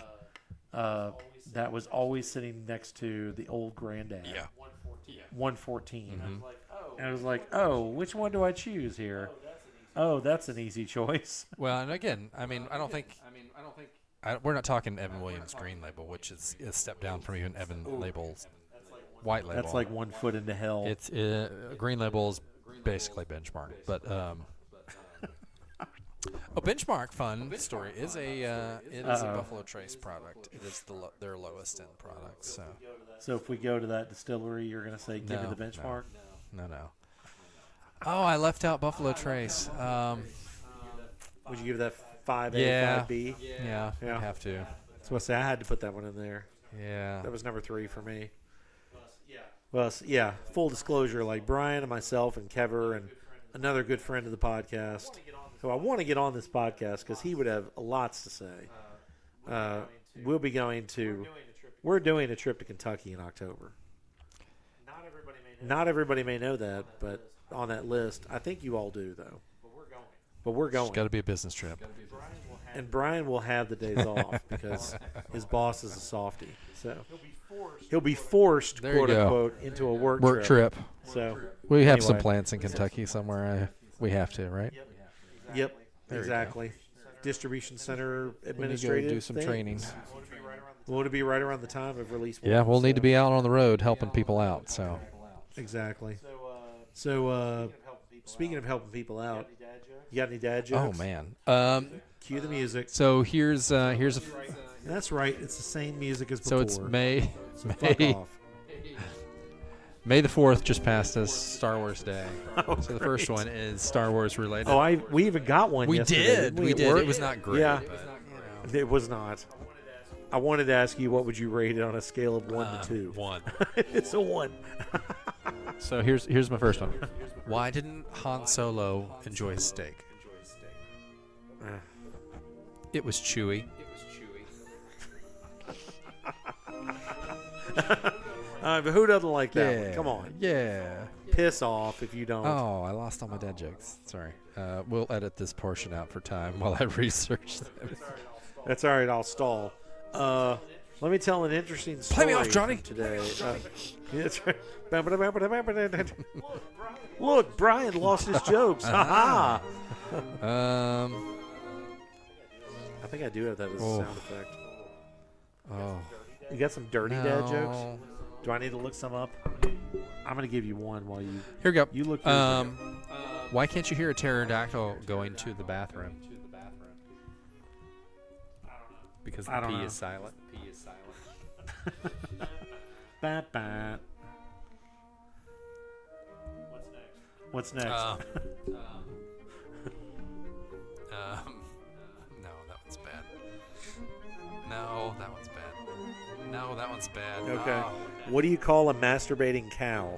that was always sitting next to the old Granddad. 114. And I was like, oh, which one do I choose here? Oh, that's an easy choice. well, and again, I mean, I don't think we're not talking Evan Williams green label, which is a step down from even Evan label's white label. That's like 1 foot into hell. It's green label is basically Benchmark, but Benchmark fun story is a Buffalo Trace product. It is their lowest end product. So if we go to that distillery, you're gonna say give me the Benchmark. No. Oh, I left out Buffalo Trace. Would you give that 5A, Yeah. 5B? Yeah, I have to. So I say I had to put that one in there. Yeah. That was number 3 for me. Well, yeah. Full disclosure, like Brian and myself and Kever and another good friend of the podcast, who I want to get on this podcast because he would have lots to say. We'll be going to. We're doing a trip to Kentucky in October. Not everybody may know that, but on that list, I think you all do though. But we're going. It's got to be a business trip. And Brian will have the days off because his boss is a softie. So he'll be forced, There you quote go. unquote, into a work Trip. So We have some Anyway. plants in Kentucky somewhere. We have to, right? yep, There you exactly. Distribution center We need to go administrative. do some things. training. Won't it be right around the time of release? Yeah, one, we'll need to so- be out on the road helping people out. So Exactly. So speaking of helping people out, you got any dad oh jokes? man. Cue the music. So here's a That's right. It's the same music as so before. it's May So fuck off. May the 4th just passed us, Star Wars Day. Oh, So the first great. one is Star Wars related. Oh, we even got one. we yesterday, did. didn't We at did. work? It was not great. Yeah. But, It was not. I wanted to ask you what would you rate it on a scale of 1 to 2. 1. It's a 1. So here's my first one. Why didn't Han Solo enjoy steak? It was chewy. But who doesn't like that one? Come on. Yeah. Piss off if you don't. Oh, I lost all my dad jokes. Sorry. We'll edit this portion out for time while I research them. That's all right. I'll stall. Let me tell an interesting story. Play me off, Johnny. from today. Yeah, that's right. Look, Brian lost his jokes. Ha ha. I think I do have that as a Oh. sound effect. Oh. You got some dirty dad jokes? No. Do I need to look some up? I'm gonna give you one while you Here we go. you look. yours up. Why can't you hear a pterodactyl going to the bathroom? Because I the don't P know. is silent. Ba-ba. What's next? No, that one's bad. No, that one's bad. No, that one's bad. Okay. Oh. What do you call a masturbating cow?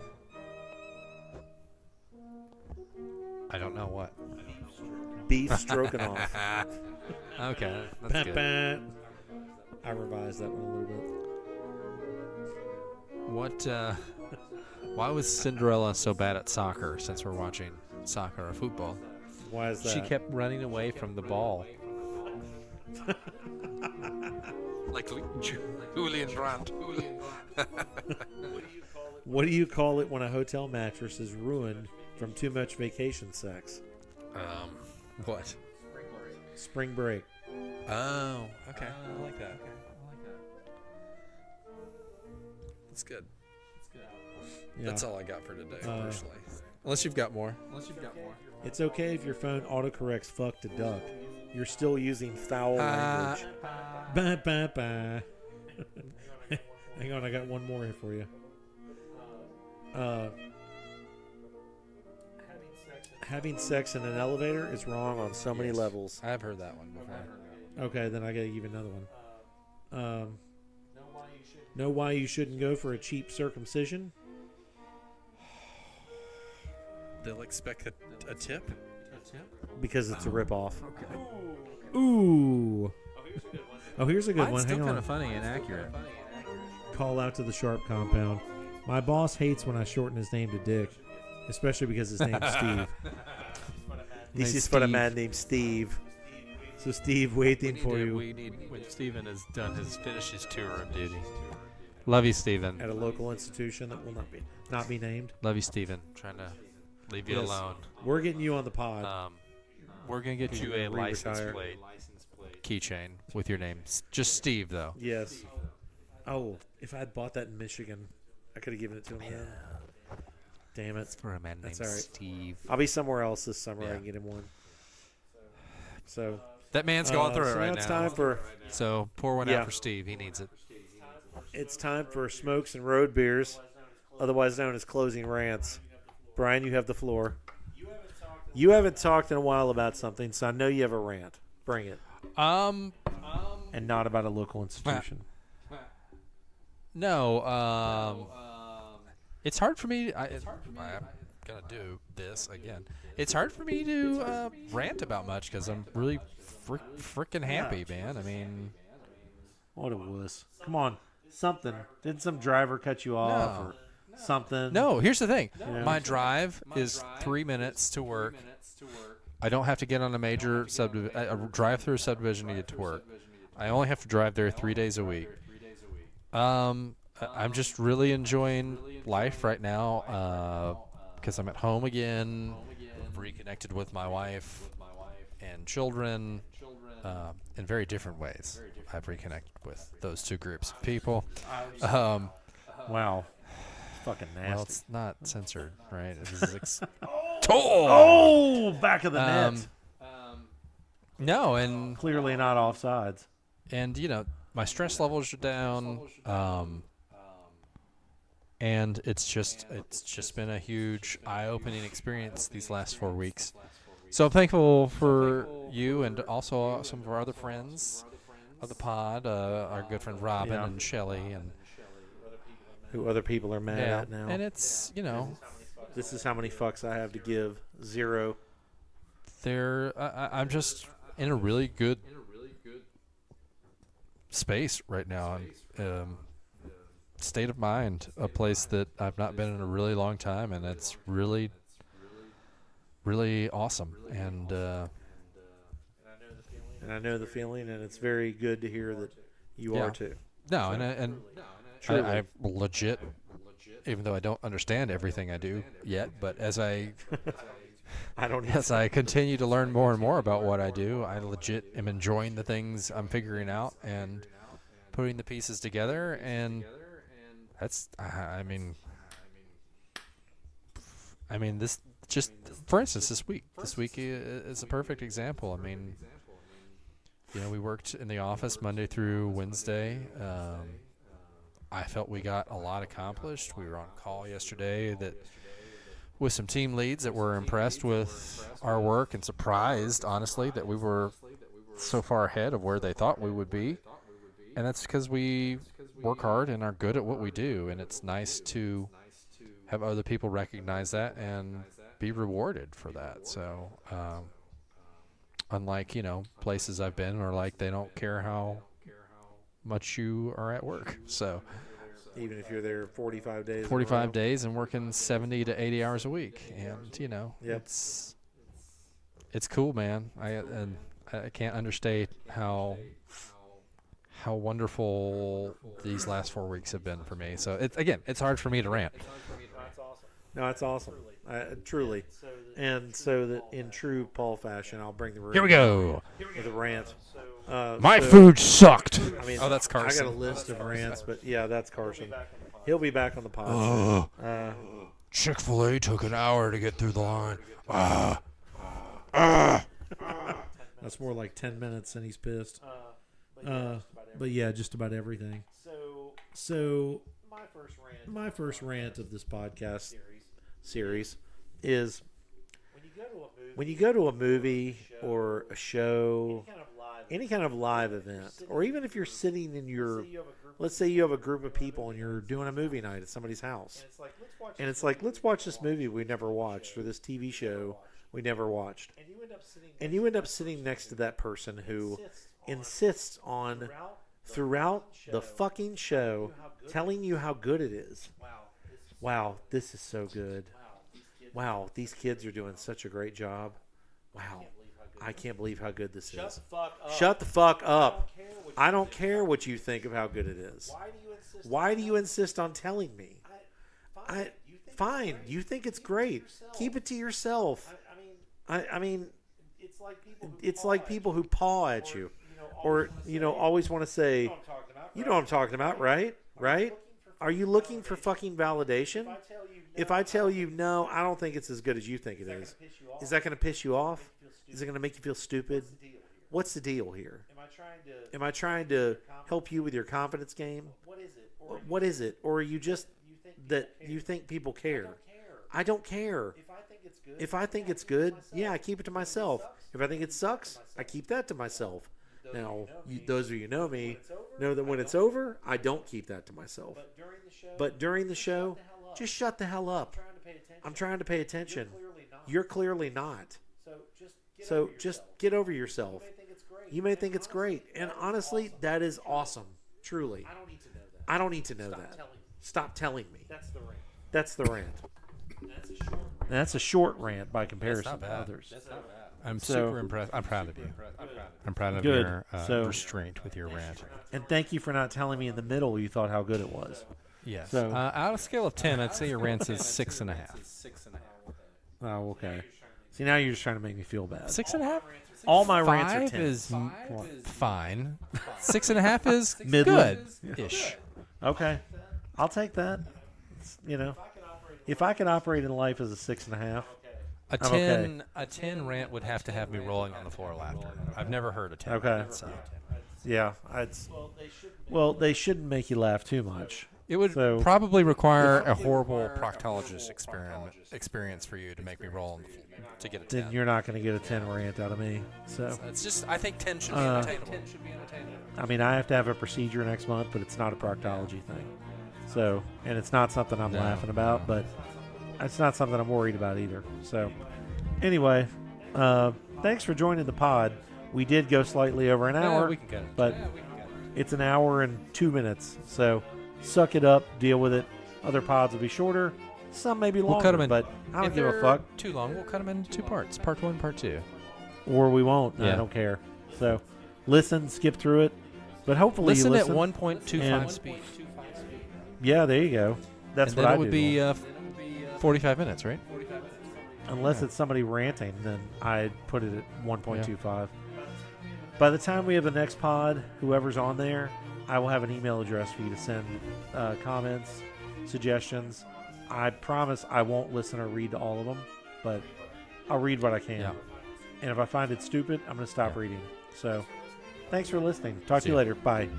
I don't know what. Beef stroganoff. Okay, that's good. Ba-ba. I revised that one a little bit. What? Why was Cinderella so bad at soccer? Since we're watching soccer or football, Why is that? she kept running away from the ball. like Julian Brandt. What do you call it when a hotel mattress is ruined from too much vacation sex? What? Spring break. Oh, okay. I like that. That's good. Yeah. That's all I got for today, Uh, personally. Unless you've got more. It's okay if your phone autocorrects fuck to duck. You're still using foul language. Ba, ba, ba. Hang on, I got one more here for you. Having sex in an elevator is wrong on so many levels. I've heard that one before. Okay, then I gotta give you another one. Know why you shouldn't go for a cheap circumcision? They'll expect a tip? Because it's a ripoff. Ooh. Oh, here's a good one. Hang on. funny and accurate. Call out to the Sharp compound. My boss hates when I shorten his name to Dick, especially because his name's Steve. This Nice is for a Steve. man named Steve. So, Steve, waiting for you When Steven has finished his tour of duty. Love you, Steven. at a local institution that will not be named. Love you, Steven. Trying to leave you Yes. alone. We're getting you on the pod. We're gonna get He's you gonna a license re-retire. plate keychain with your name. Just Steve, though. Yes. Oh, if I'd bought that in Michigan, I could have given it to him then. Damn it. For a man That's named all right. Steve. I'll be somewhere else this summer. Yeah. I can get him one. So That man's going through so it right it's now. time for So pour one Yeah. out for Steve. He needs it. it's time for Smokes and Road Beers, otherwise known as closing rants. Brian, you have the floor. You haven't talked in a while about something, so I know you have a rant. Bring it. And not about a local institution. No. It's hard for me. I'm gonna do this again. It's hard for me to rant about much because I'm really freaking happy, man. I mean, What a wuss. Come on. Something. Did some driver cut you off No. or something? no. Here's the thing. Yeah. My drive is 3 minutes to work. I don't have to get on a major a drive-through subdivision to get to work. I only have to drive there 3 days a week. I'm just really enjoying life right now because I'm at home again, reconnected with my wife and children in very different ways. I've reconnected with those two groups of people. Wow. Fucking nasty. Well, it's not censored, right? This is Oh, back of the net. No, and Clearly not offsides. my stress levels are down, and it's just been a huge eye-opening experience these last 4 weeks. So I'm thankful for you and also some of our other friends of the pod, our good friend Robin Yeah. and Shelly, and Who other people are mad at now. and it's This is how many fucks I have to give. 0. I'm just in a really good space right now. State of mind, a place that I've not been in a really long time, and it's really, really awesome. And And I know the feeling, and it's very good to hear that you Yeah. are too. no, and Truly. I legit, even though I don't understand everything I do yet, but as I I don't as I continue to learn more and more about what I do, I legit am enjoying the things I'm figuring out and putting the pieces together, and that's I mean this just for instance this week is a perfect example. I mean, we worked in the office Monday through Wednesday. I felt we got a lot accomplished. We were on call yesterday with some team leads that were impressed with our work and surprised, honestly, that we were so far ahead of where they thought we would be. And that's because we work hard and are good at what we do. And it's nice to have other people recognize that and be rewarded for that. So, unlike, places I've been where, like, they don't care how much you are at work. So, Even if you're there 45 days. in a 45 row. days and working 70 to 80 hours a week. And, Yep. it's cool, man. I can't understate how wonderful these last 4 weeks have been for me. So it's hard for me to rant. No, it's awesome. Truly. And so that in true Paul fashion, I'll bring the room Here we go. with a rant. My so- food sucked. I mean, Oh, that's I got a Carson. list of rants, but yeah, that's Carson. He'll be back on the pod. Chick-fil-A took an hour to get through the line. That's more like 10 minutes and he's pissed. But yeah, just about everything. So my first rant of this podcast series is when you go to a movie or a show, any kind of live event, or even if you're sitting in your, let's say you have a group of people and you're doing a movie night at somebody's house, and it's like, let's watch this movie we never watched or this TV show we never watched, and you end up sitting next to that person who insists on throughout the fucking show telling you how good it is. Wow, this is so good. Wow, these kids are doing such a great job. Wow, I can't believe how good this is. Shut the fuck up. I don't care what you think of how good it is. Why do you insist on telling me? Fine, you think it's great. Keep it to yourself. I mean, it's like people who paw at you, or always want to say, you know what I'm talking about, right? Right? Are you looking for fucking validation? If I tell you no, I don't think it's as good as you think it is that going to piss you off? Is it going to make you feel stupid? What's the deal here? Am I trying to help you with your confidence game? What is it? Or are you just that you think people care? I don't care. If I think it's good, yeah, I keep it to myself. If I think it sucks, I keep that to myself. Now, those of you who know me know that when it's over, I don't keep that to myself. But during the show, just shut the hell up. I'm trying to pay attention. You're clearly not. So just get over yourself. You may think it's great. And honestly, that is awesome. Truly. I don't need to know that. Stop telling me. That's the rant. That's a short rant by comparison to others. I'm super impressed. I'm proud of you. I'm proud of Good. your restraint with your rant. And thank you for not telling me in the middle you thought how good it was. Yes. So- Out of a scale of 10, I'd say your rant is 6.5. Oh, okay. See, now you're just trying to make me feel bad. 6.5? All my rants are 5 10. is fine. 6.5 is Middling. good-ish. Okay. I'll take that. It's, if I could operate in life as a 6.5, A I'm 10, a 10 rant would have to have me rolling on the floor laughter. I've never heard a 10. Okay. rant, so. yeah, well, they shouldn't make you laugh too much. It would So- probably require a horrible proctologist experience for you to make me roll to get a 10. Then you're not going to get a 10 rant out of me. So, It's just, I think 10 should be unattainable. I mean, I have to have a procedure next month, but it's not a proctology thing. So, and it's not something I'm No, laughing about, no. but it's not something I'm worried about either. So, anyway, thanks for joining the pod. We did go slightly over an hour, we can get it. but it's an hour and 2 minutes. So, suck it up, deal with it. Other pods will be shorter. Some may be longer, We'll cut 'em in. but I don't If give a they're fuck. Too long, we'll cut them into 2 parts. Part 1, part 2. Or we won't. I Yeah. don't care. So, listen, skip through it. But hopefully Listen you at listen. 1.25 and- speed. Yeah, there you go. That's And what then I it would do. be 45 minutes, right? Unless it's somebody ranting, then I'd put it at 1.25. By the time we have the next pod, whoever's on there, I will have an email address for you to send comments, suggestions. I promise I won't listen or read to all of them, but I'll read what I can. Yeah. And if I find it stupid, I'm going to stop reading. So, thanks for listening. Talk to See you ya. later. Bye.